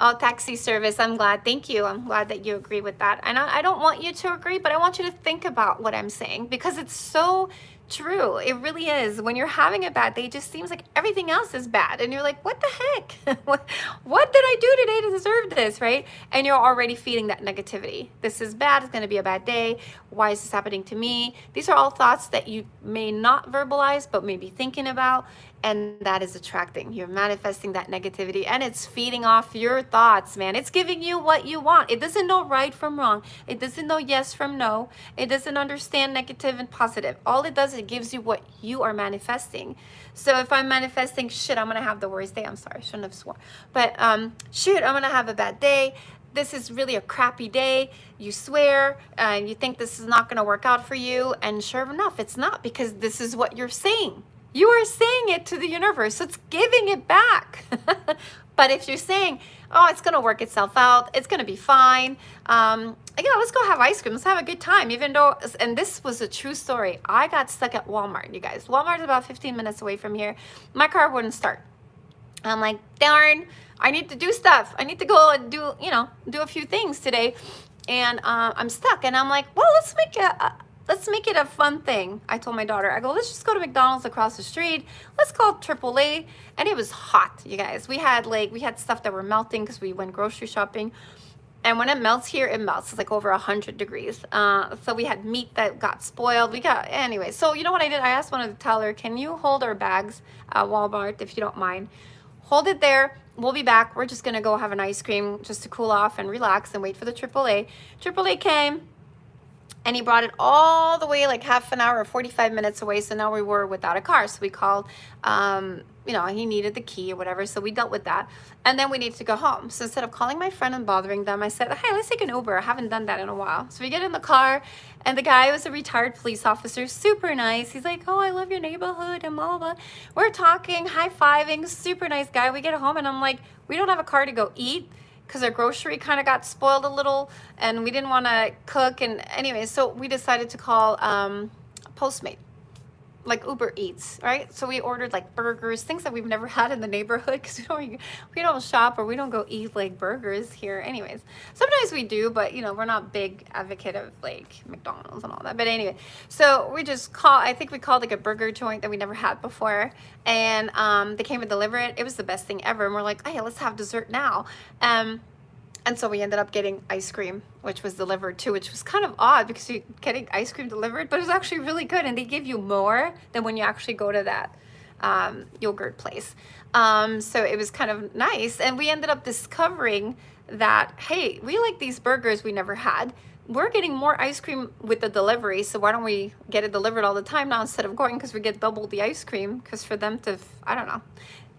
oh, taxi service, I'm glad. Thank you. I'm glad that you agree with that. And I don't want you to agree, but I want you to think about what I'm saying, because it's so true. It really is. When you're having a bad day, it just seems like everything else is bad. And you're like, what the heck? what did I do today to deserve this, right? And you're already feeding that negativity. This is bad. It's going to be a bad day. Why is this happening to me? These are all thoughts that you may not verbalize, but may be thinking about. And that is attracting. You're manifesting that negativity, and it's feeding off your thoughts, man. It's giving you what you want. It doesn't know right from wrong. It doesn't know yes from no. It doesn't understand negative and positive. All it does, it gives you what you are manifesting. So if I'm manifesting, shit, I'm going to have the worst day. I'm sorry, I shouldn't have sworn. But shoot, I'm going to have a bad day. This is really a crappy day. You swear and you think this is not going to work out for you. And sure enough, it's not, because this is what you're saying. You are saying it to the universe, so it's giving it back. But if you're saying, oh, it's going to work itself out, it's going to be fine. Yeah, let's go have ice cream. Let's have a good time. Even though, and this was a true story. I got stuck at Walmart, you guys. Walmart's about 15 minutes away from here. My car wouldn't start. I'm like, darn, I need to do stuff. I need to go and do, do a few things today. And I'm stuck. And I'm like, well, let's make it a fun thing. I told my daughter, I go, let's just go to McDonald's across the street. Let's call AAA. And it was hot, you guys. We had stuff that were melting because we went grocery shopping. And when it melts here, it melts. It's like over 100 degrees. So we had meat that got spoiled. Anyway. So you know what I did? I asked one of the teller, can you hold our bags at Walmart if you don't mind? Hold it there. We'll be back. We're just going to go have an ice cream just to cool off and relax and wait for the AAA. AAA came. And he brought it all the way like half an hour or 45 minutes away. So now we were without a car. So we called, he needed the key or whatever. So we dealt with that. And then we needed to go home. So instead of calling my friend and bothering them, I said, hey, let's take an Uber. I haven't done that in a while. So we get in the car and the guy was a retired police officer, super nice. He's like, oh, I love your neighborhood and blah, blah, blah. We're talking, high-fiving, super nice guy. We get home and I'm like, we don't have a car to go eat, because our grocery kind of got spoiled a little and we didn't want to cook. And anyway, so we decided to call Postmate, like Uber Eats, right? So we ordered like burgers, things that we've never had in the neighborhood because we don't shop or we don't go eat like burgers here. Anyways, sometimes we do, but we're not big advocate of like McDonald's and all that. But anyway, so we just I think we called like a burger joint that we never had before. And they came and delivered it. It was the best thing ever. And we're like, hey, let's have dessert now. And so we ended up getting ice cream, which was delivered too, which was kind of odd because you're getting ice cream delivered, but it was actually really good. And they give you more than when you actually go to that yogurt place. So it was kind of nice. And we ended up discovering that, hey, we like these burgers we never had. We're getting more ice cream with the delivery. So why don't we get it delivered all the time now instead of going, because we get double the ice cream, because for them to, I don't know.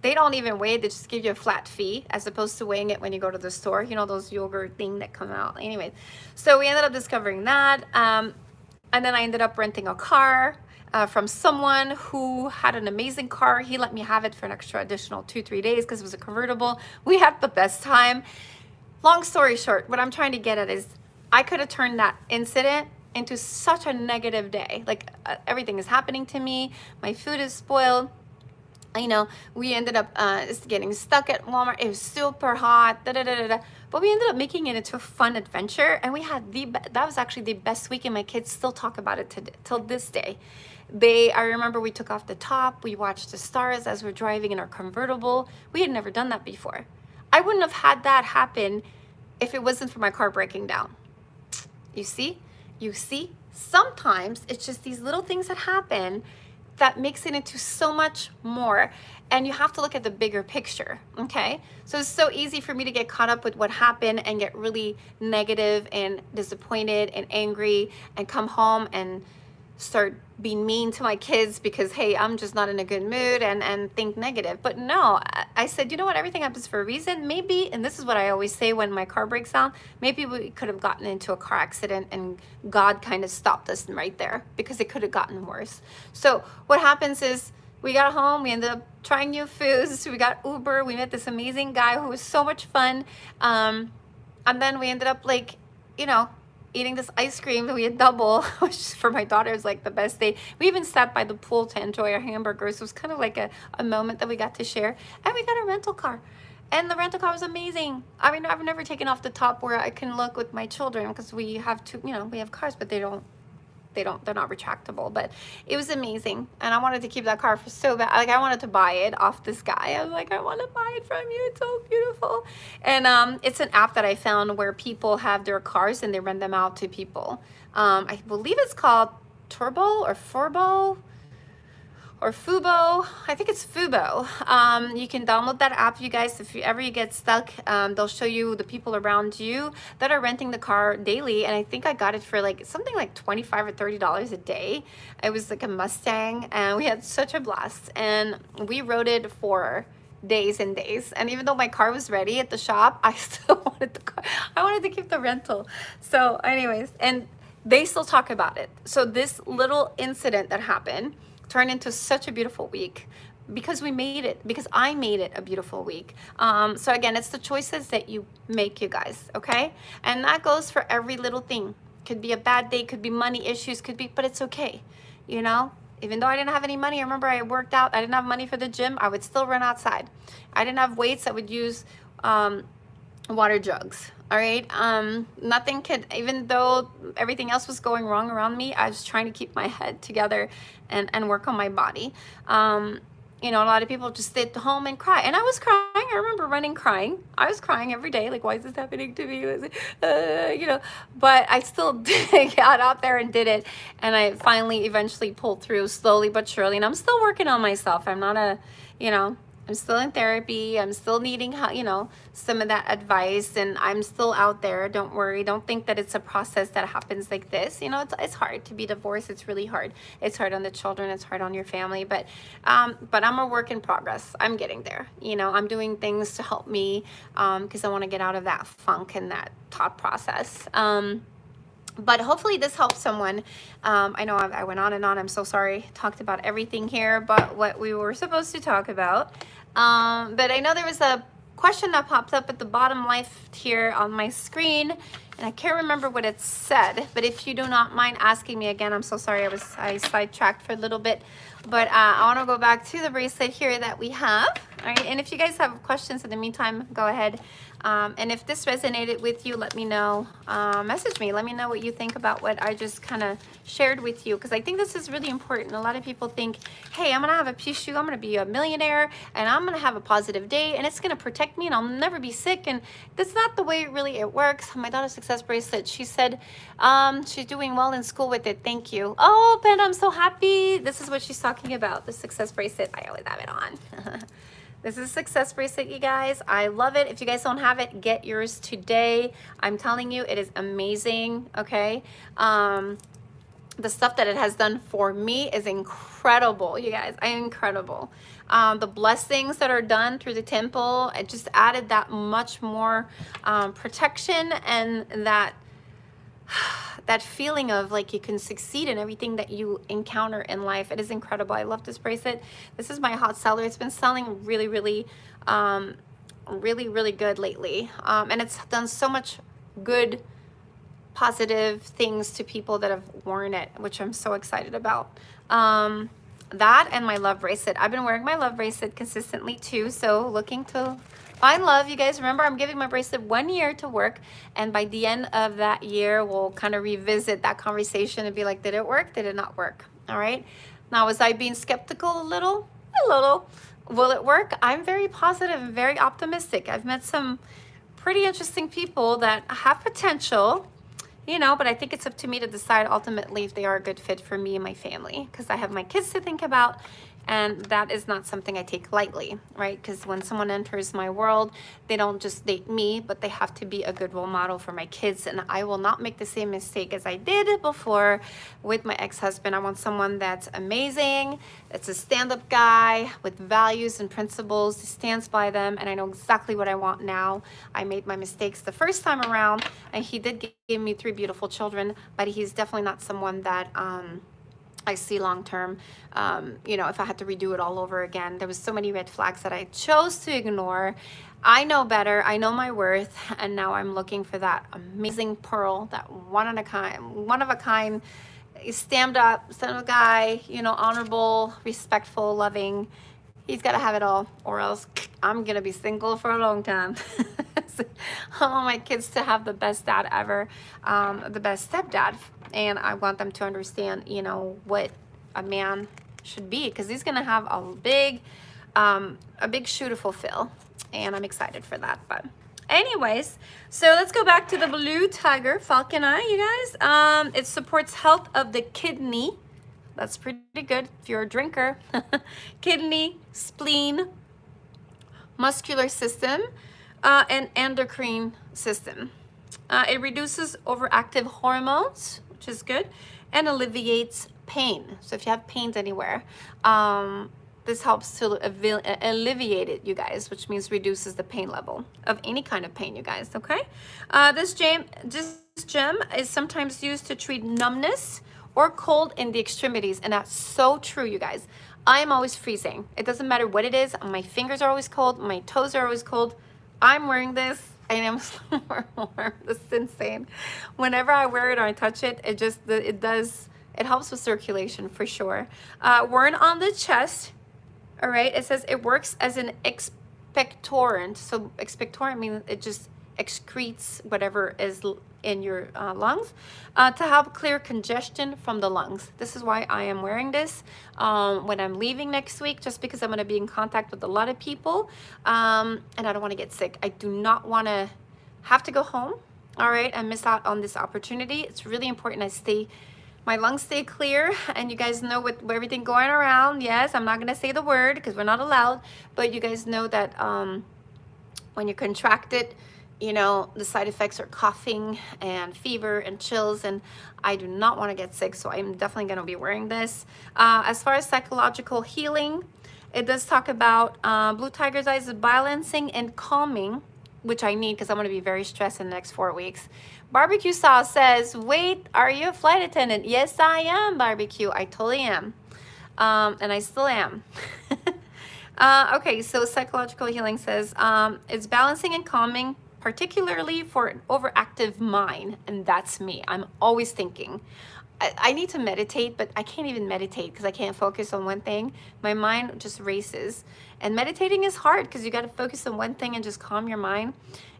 They don't even weigh it. They just give you a flat fee as opposed to weighing it when you go to the store. Those yogurt thing that come out. Anyway, so we ended up discovering that. And then I ended up renting a car from someone who had an amazing car. He let me have it for an extra additional 2-3 days because it was a convertible. We had the best time. Long story short, what I'm trying to get at is I could have turned that incident into such a negative day. Like everything is happening to me. My food is spoiled. We ended up getting stuck at Walmart. It was super hot, but we ended up making it into a fun adventure, and we had that was actually the best weekend. My kids still talk about it till this day. I remember we took off the top, we watched the stars as we're driving in our convertible. We had never done that before. I wouldn't have had that happen if it wasn't for my car breaking down. You see, sometimes it's just these little things that happen that makes it into so much more. And you have to look at the bigger picture, okay? So it's so easy for me to get caught up with what happened and get really negative and disappointed and angry and come home and start being mean to my kids because, hey, I'm just not in a good mood and think negative. But no, I said, you know what? Everything happens for a reason. Maybe, and this is what I always say when my car breaks down, maybe we could have gotten into a car accident and God kind of stopped us right there because it could have gotten worse. So what happens is we got home, we ended up trying new foods. We got Uber. We met this amazing guy who was so much fun. And then we ended up eating this ice cream that we had double, which for my daughter is like the best day. We even sat by the pool to enjoy our hamburgers. It was kind of like a moment that we got to share. And we got a rental car. And the rental car was amazing. I mean, I've never taken off the top where I can look with my children because we have we have cars, but they're not retractable. But it was amazing. And I wanted to keep that car for so bad. Like I wanted to buy it off this guy. I was like, I want to buy it from you. It's so beautiful. And it's an app that I found where people have their cars and they rent them out to people. I believe it's called Turbo or Furbo or Fubo. I think it's Fubo. You can download that app, you guys. If you ever get stuck, they'll show you the people around you that are renting the car daily. And I think I got it for something like $25 or $30 a day. It was like a Mustang, and we had such a blast. And we rode it for days and days. And even though my car was ready at the shop, I still wanted the car. I wanted to keep the rental. So anyways, and they still talk about it. So this little incident that happened turn into such a beautiful week because we made it, because I made it a beautiful week. So again, it's the choices that you make, you guys, okay? And that goes for every little thing. Could be a bad day, could be money issues, could be, but it's okay, you know? Even though I didn't have any money, I remember I worked out, I didn't have money for the gym, I would still run outside. I didn't have weights, I would use water jugs. All right, nothing could, even though everything else was going wrong around me, I was trying to keep my head together and work on my body. You know, a lot of people just stayed home and cry, and I was crying. I remember running crying. I was crying every day, like, why is this happening to me? You know, but I still got out there and did it, and I finally eventually pulled through, slowly but surely, and I'm still working on myself. I'm not a, you know, I'm still in therapy. I'm still needing, you know, some of that advice, and I'm still out there. Don't worry. Don't think that it's a process that happens like this. You know, it's hard to be divorced. It's really hard. It's hard on the children. It's hard on your family. But I'm a work in progress. I'm getting there. You know, I'm doing things to help me because I want to get out of that funk and that thought process. But hopefully this helps someone. I know I went on and on. I'm so sorry. Talked about everything here but what we were supposed to talk about. But I know there was a question that popped up at the bottom left here on my screen, and I can't remember what it said. But if you do not mind asking me again, I'm so sorry. I sidetracked for a little bit. But I want to go back to the bracelet here that we have. All right, and if you guys have questions in the meantime, go ahead. And if this resonated with you, let me know. Message me. Let me know what you think about what I just kind of shared with you, because I think this is really important. A lot of people think, hey, I'm going to have a Pixiu, I'm going to be a millionaire, and I'm going to have a positive day, and it's going to protect me, and I'll never be sick. And that's not the way it works. My daughter's success bracelet, she said she's doing well in school with it. Thank you. Oh, Ben, I'm so happy. This is what she's talking about, the success bracelet. I always have it on. This is a success bracelet, you guys. I love it. If you guys don't have it, get yours today. I'm telling you, it is amazing, okay? The stuff that it has done for me is incredible, you guys. incredible. The blessings that are done through the temple, it just added that much more protection and that feeling of like you can succeed in everything that you encounter in life. It is incredible. I love this bracelet. This is my hot seller. It's been selling really, really, really good lately. And it's done so much good, positive things to people that have worn it, which I'm so excited about. That and my love bracelet. I've been wearing my love bracelet consistently too. So looking to find love. You guys remember, I'm giving my bracelet 1 year to work, and by the end of that year we'll kind of revisit that conversation and be like, did it work, did it not work? All right, now was I being skeptical a little? Will it work? I'm very positive and very optimistic. I've met some pretty interesting people that have potential, you know, but I think it's up to me to decide ultimately if they are a good fit for me and my family, because I have my kids to think about. And that is not something I take lightly, right? Because when someone enters my world, they don't just date me, but they have to be a good role model for my kids. And I will not make the same mistake as I did before with my ex-husband. I want someone that's amazing, that's a stand-up guy with values and principles, he stands by them, and I know exactly what I want now. I made my mistakes the first time around, and he did give me 3 beautiful children, but he's definitely not someone that I see long term. You know, if I had to redo it all over again, there was so many red flags that I chose to ignore. I know better. I know my worth, and now I'm looking for that amazing pearl, that one of a kind, stand up guy. You know, honorable, respectful, loving. He's got to have it all, or else I'm gonna be single for a long time. I want my kids to have the best dad ever, the best stepdad, and I want them to understand, you know, what a man should be, because he's gonna have a big shoe to fulfill, and I'm excited for that. But anyways, so let's go back to the blue tiger Falcon Eye, you guys. It supports health of the kidney. That's pretty good if you're a drinker. Kidney, spleen, muscular system, and endocrine system. It reduces overactive hormones, which is good, and alleviates pain. So if you have pains anywhere, this helps to alleviate it, you guys, which means reduces the pain level of any kind of pain, you guys, okay? This gem is sometimes used to treat numbness or cold in the extremities. And that's so true, you guys. I am always freezing. It doesn't matter what it is. My fingers are always cold. My toes are always cold. I'm wearing this. I am so warm. This is insane. Whenever I wear it or I touch it, it helps with circulation for sure. Worn on the chest. All right, it says it works as an expectorant. So expectorant means it just excretes whatever is in your lungs to help clear congestion from the lungs. This is why I am wearing this when I'm leaving next week, just because I'm going to be in contact with a lot of people and I don't want to get sick. I do not want to have to go home, all right, and miss out on this opportunity. It's really important my lungs stay clear, and you guys know with everything going around, yes, I'm not going to say the word because we're not allowed, but you guys know that when you contract it, you know, the side effects are coughing and fever and chills, and I do not want to get sick, so I'm definitely going to be wearing this. As far as psychological healing, it does talk about Blue Tiger's Eyes is balancing and calming, which I need because I'm going to be very stressed in the next 4 weeks. Barbecue Sauce says, wait, are you a flight attendant? Yes, I am, Barbecue. I totally am. And I still am. Okay, so psychological healing says, it's balancing and calming, particularly for an overactive mind. And that's me. I'm always thinking. I need to meditate, but I can't even meditate because I can't focus on one thing. My mind just races. And meditating is hard because you got to focus on one thing and just calm your mind.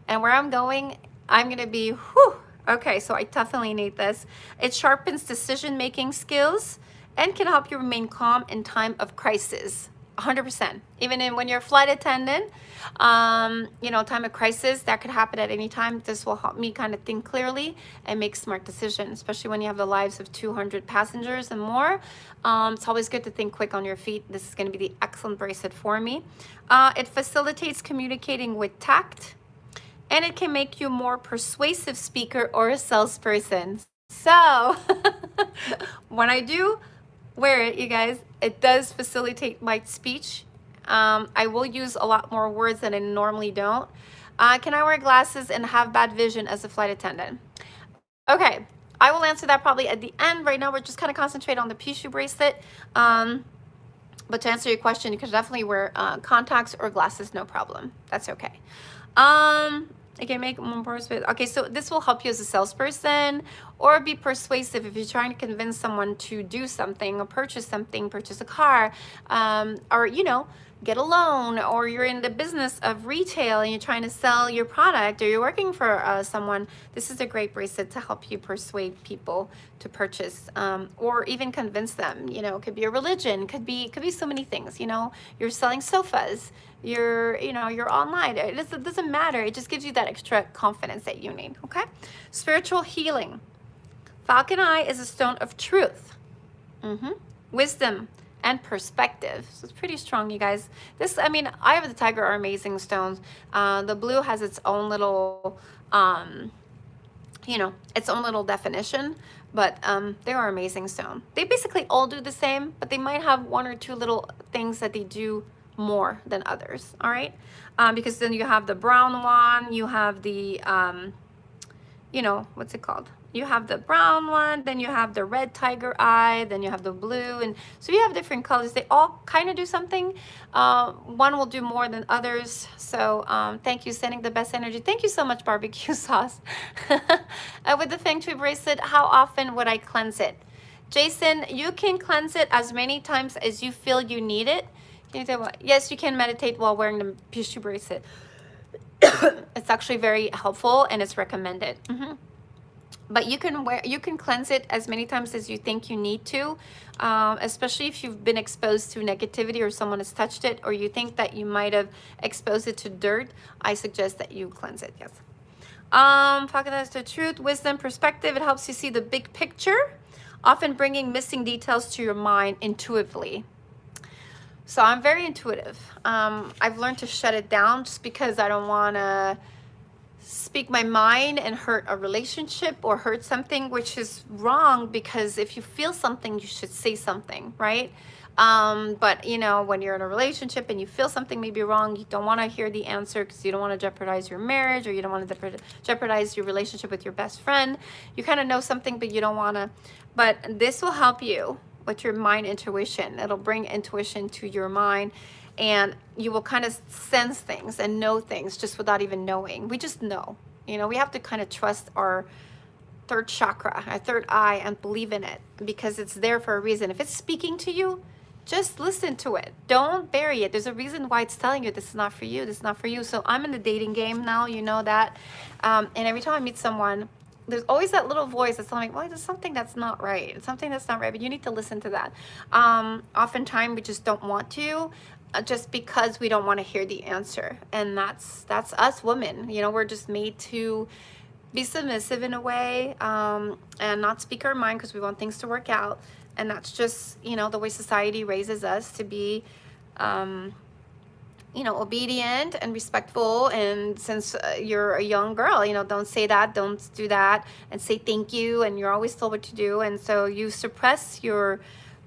And where I'm going, I'm going to be, whew. Okay, so I definitely need this. It sharpens decision-making skills and can help you remain calm in time of crisis. 100%. Even when you're a flight attendant, you know, time of crisis, that could happen at any time. This will help me kind of think clearly and make smart decisions, especially when you have the lives of 200 passengers and more. It's always good to think quick on your feet. This is going to be the excellent bracelet for me. It facilitates communicating with tact, and it can make you a more persuasive speaker or a salesperson. So when I do wear it, you guys, it does facilitate my speech. I will use a lot more words than I normally don't. Can I wear glasses and have bad vision as a flight attendant? Okay, I will answer that probably at the end. Right now, we're just kind of concentrate on the Pixiu bracelet. But to answer your question, you could definitely wear contacts or glasses, no problem. That's okay. I can make more persuasive. Okay, so this will help you as a salesperson or be persuasive if you're trying to convince someone to do something or purchase something, purchase a car, or, you know, get a loan, or you're in the business of retail and you're trying to sell your product, or you're working for someone. This is a great bracelet to help you persuade people to purchase, or even convince them. You know, it could be a religion, could be so many things. You know, you're selling sofas, you're online. It doesn't matter. It just gives you that extra confidence that you need. Okay, spiritual healing. Falcon Eye is a stone of truth, wisdom, and perspective. So it's pretty strong, you guys. This, I mean, Eye of the Tiger are amazing stones. The blue has its own little, you know, its own little definition, but they are amazing stone. They basically all do the same, but they might have one or two little things that they do more than others. All right, because then you have the brown one, you have the, you know, what's it called? You have the brown one, then you have the red tiger eye, then you have the blue, and so you have different colors. They all kind of do something. One will do more than others. So thank you, sending the best energy. Thank you so much, Barbecue Sauce. With the Feng Shui bracelet, how often would I cleanse it? Jason, you can cleanse it as many times as you feel you need it. Can you say what? Yes, you can meditate while wearing the Pixiu bracelet. It's actually very helpful and it's recommended. But you can cleanse it as many times as you think you need to, especially if you've been exposed to negativity or someone has touched it, or you think that you might have exposed it to dirt. I suggest that you cleanse it. Yes. Falcon Eye is the truth, wisdom, perspective. It helps you see the big picture, often bringing missing details to your mind intuitively. So I'm very intuitive. I've learned to shut it down just because I don't want to speak my mind and hurt a relationship or hurt something, which is wrong, because if you feel something, you should say something, right? But you know, when you're in a relationship and you feel something may be wrong, you don't want to hear the answer because you don't want to jeopardize your marriage, or you don't want to jeopardize your relationship with your best friend. You kind of know something, but you don't want to. But this will help you with your mind intuition. It'll bring intuition to your mind, and you will kind of sense things and know things just without even knowing. We just know. You know, we have to kind of trust our third chakra, our third eye, and believe in it because it's there for a reason. If it's speaking to you, just listen to it. Don't bury it. There's a reason why it's telling you this is not for you. This is not for you. So I'm in the dating game now, you know that. And every time I meet someone, there's always that little voice that's telling me, well, there's something that's not right. It's something that's not right, but you need to listen to that. Oftentimes we just don't want to, just because we don't want to hear the answer. And that's us women. You know, we're just made to be submissive in a way, and not speak our mind because we want things to work out. And that's just, you know, the way society raises us to be, you know, obedient and respectful. And since you're a young girl, you know, don't say that, don't do that, and say thank you, and you're always told what to do. And so you suppress your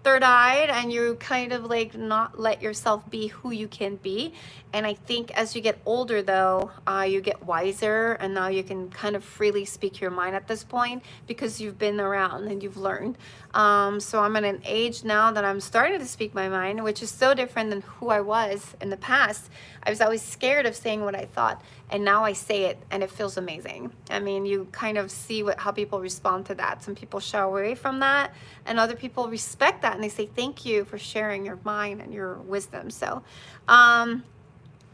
third eye, and you kind of like not let yourself be who you can be. And I think as you get older though, you get wiser, and now you can kind of freely speak your mind at this point because you've been around and you've learned. So I'm at an age now that I'm starting to speak my mind, which is so different than who I was in the past. I was always scared of saying what I thought, and now I say it and it feels amazing. I mean, you kind of see how people respond to that. Some people shy away from that, and other people respect that, and they say thank you for sharing your mind and your wisdom. So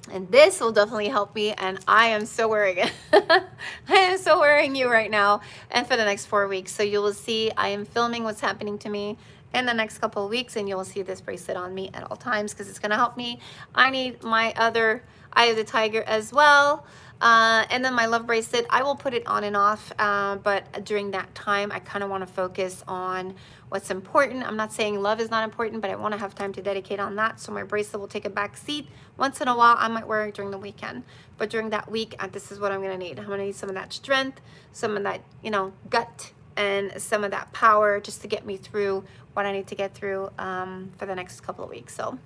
and this will definitely help me, and I am so wearing it. I am so wearing you right now and for the next 4 weeks. So you will see I am filming what's happening to me in the next couple of weeks, and you'll see this bracelet on me at all times because it's going to help me. I need my other Eye of the Tiger as well. And then my love bracelet, I will put it on and off, but during that time I kind of want to focus on what's important. I'm not saying love is not important, but I want to have time to dedicate on that. So my bracelet will take a back seat. Once in a while I might wear it during the weekend, but during that week, this is what I'm going to need. I'm going to need some of that strength, some of that, you know, gut, and some of that power just to get me through what I need to get through for the next couple of weeks. So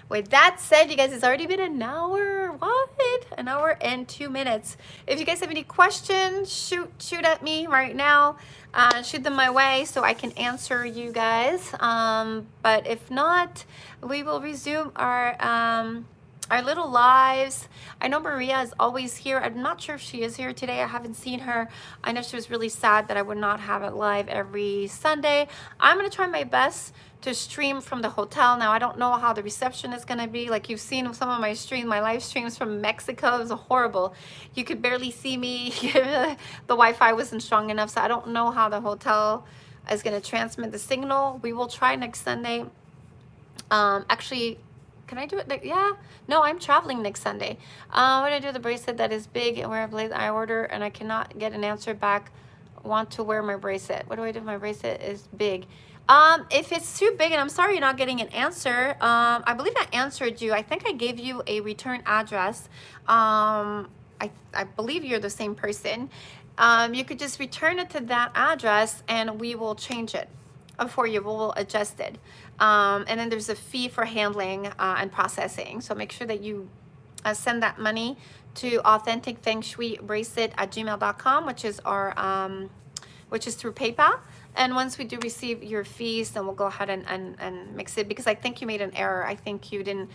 with that said, you guys, it's already been an hour. What? An hour and 2 minutes. If you guys have any questions, shoot at me right now. Shoot them my way so I can answer you guys. But if not, we will resume our little lives. I know Maria is always here. I'm not sure if she is here today. I haven't seen her. I know she was really sad that I would not have it live every Sunday. I'm going to try my best to stream from the hotel. Now, I don't know how the reception is going to be. Like you've seen some of my live streams from Mexico. It was horrible. You could barely see me. The Wi-Fi wasn't strong enough, so I don't know how the hotel is going to transmit the signal. We will try next Sunday. Actually, can I do it? Yeah. No, I'm traveling next Sunday. When I do the bracelet that is big and where I order and I cannot get an answer back, want to wear my bracelet. What do I do if my bracelet is big? If it's too big, and I'm sorry you're not getting an answer, I believe I answered you. I think I gave you a return address. I believe you're the same person. You could just return it to that address and we will change it for you. We'll adjust it. And then there's a fee for handling and processing. So make sure that you send that money to authenticfengshuibracelet@gmail.com, which is our which is through PayPal. And once we do receive your fees, then we'll go ahead and mix it, because I think you made an error. I think you didn't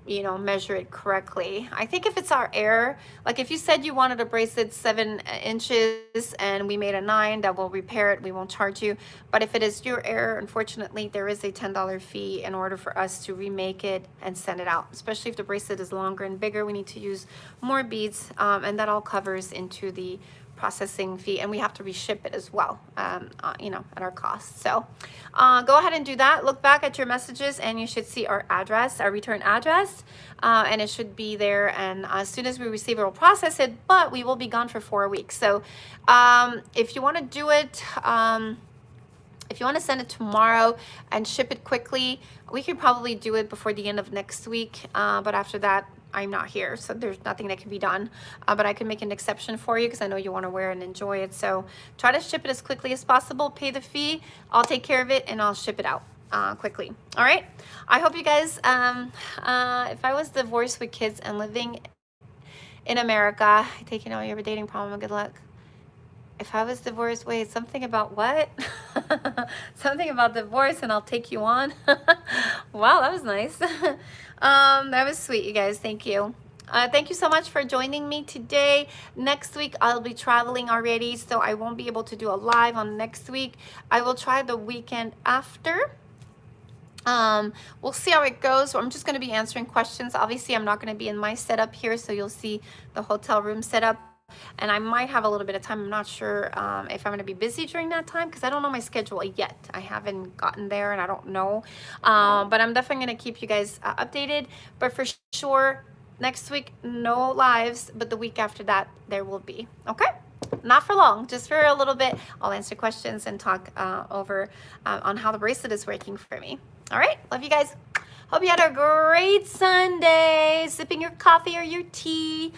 you know, measure it correctly. I think if it's our error, like if you said you wanted a bracelet 7 inches and we made a 9, that will repair it. We won't charge you. But if it is your error, unfortunately, there is a $10 fee in order for us to remake it and send it out. Especially if the bracelet is longer and bigger, we need to use more beads, and that all covers into the processing fee, and we have to reship it as well, you know, at our cost. So go ahead and do that. Look back at your messages and you should see our address, our return address, and it should be there. And as soon as we receive it, we'll process it, but we will be gone for 4 weeks. So if you want to do it, if you want to send it tomorrow and ship it quickly, we could probably do it before the end of next week, but after that I'm not here, so there's nothing that can be done, but I can make an exception for you because I know you want to wear it and enjoy it. So try to ship it as quickly as possible, pay the fee, I'll take care of it, and I'll ship it out. quickly. All right. I hope you guys, if I was divorced with kids and living in America, taking out your dating problem, good luck. If I was divorced, wait, something about what? Something about divorce and I'll take you on. Wow, that was nice. That was sweet, you guys. Thank you. Thank you so much for joining me today. Next week, I'll be traveling already, so I won't be able to do a live on next week. I will try the weekend after. We'll see how it goes. So I'm just going to be answering questions. Obviously, I'm not going to be in my setup here, so you'll see the hotel room setup. And I might have a little bit of time. I'm not sure if I'm going to be busy during that time because I don't know my schedule yet. I haven't gotten there and I don't know. But I'm definitely going to keep you guys updated. But for sure, next week, no lives. But the week after that, there will be. Okay? Not for long, just for a little bit. I'll answer questions and talk over on how the bracelet is working for me. All right? Love you guys. Hope you had a great Sunday, sipping your coffee or your tea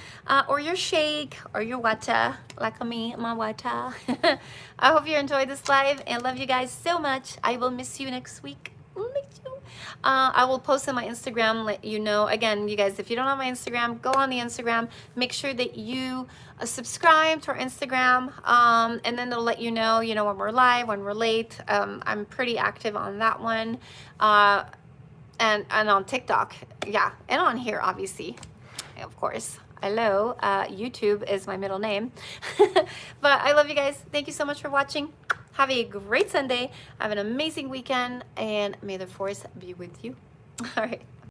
or your shake or your water, like me, my water. I hope you enjoyed this live and love you guys so much. I will miss you next week. Miss you. I will post on my Instagram, let you know. Again, you guys, if you don't have my Instagram, go on the Instagram. Make sure that you subscribe to our Instagram, and then they'll let you know, when we're live, when we're late. I'm pretty active on that one. And on TikTok, yeah, and on here, obviously, of course. Hello, YouTube is my middle name. But I love you guys. Thank you so much for watching. Have a great Sunday. Have an amazing weekend, and may the force be with you. All right.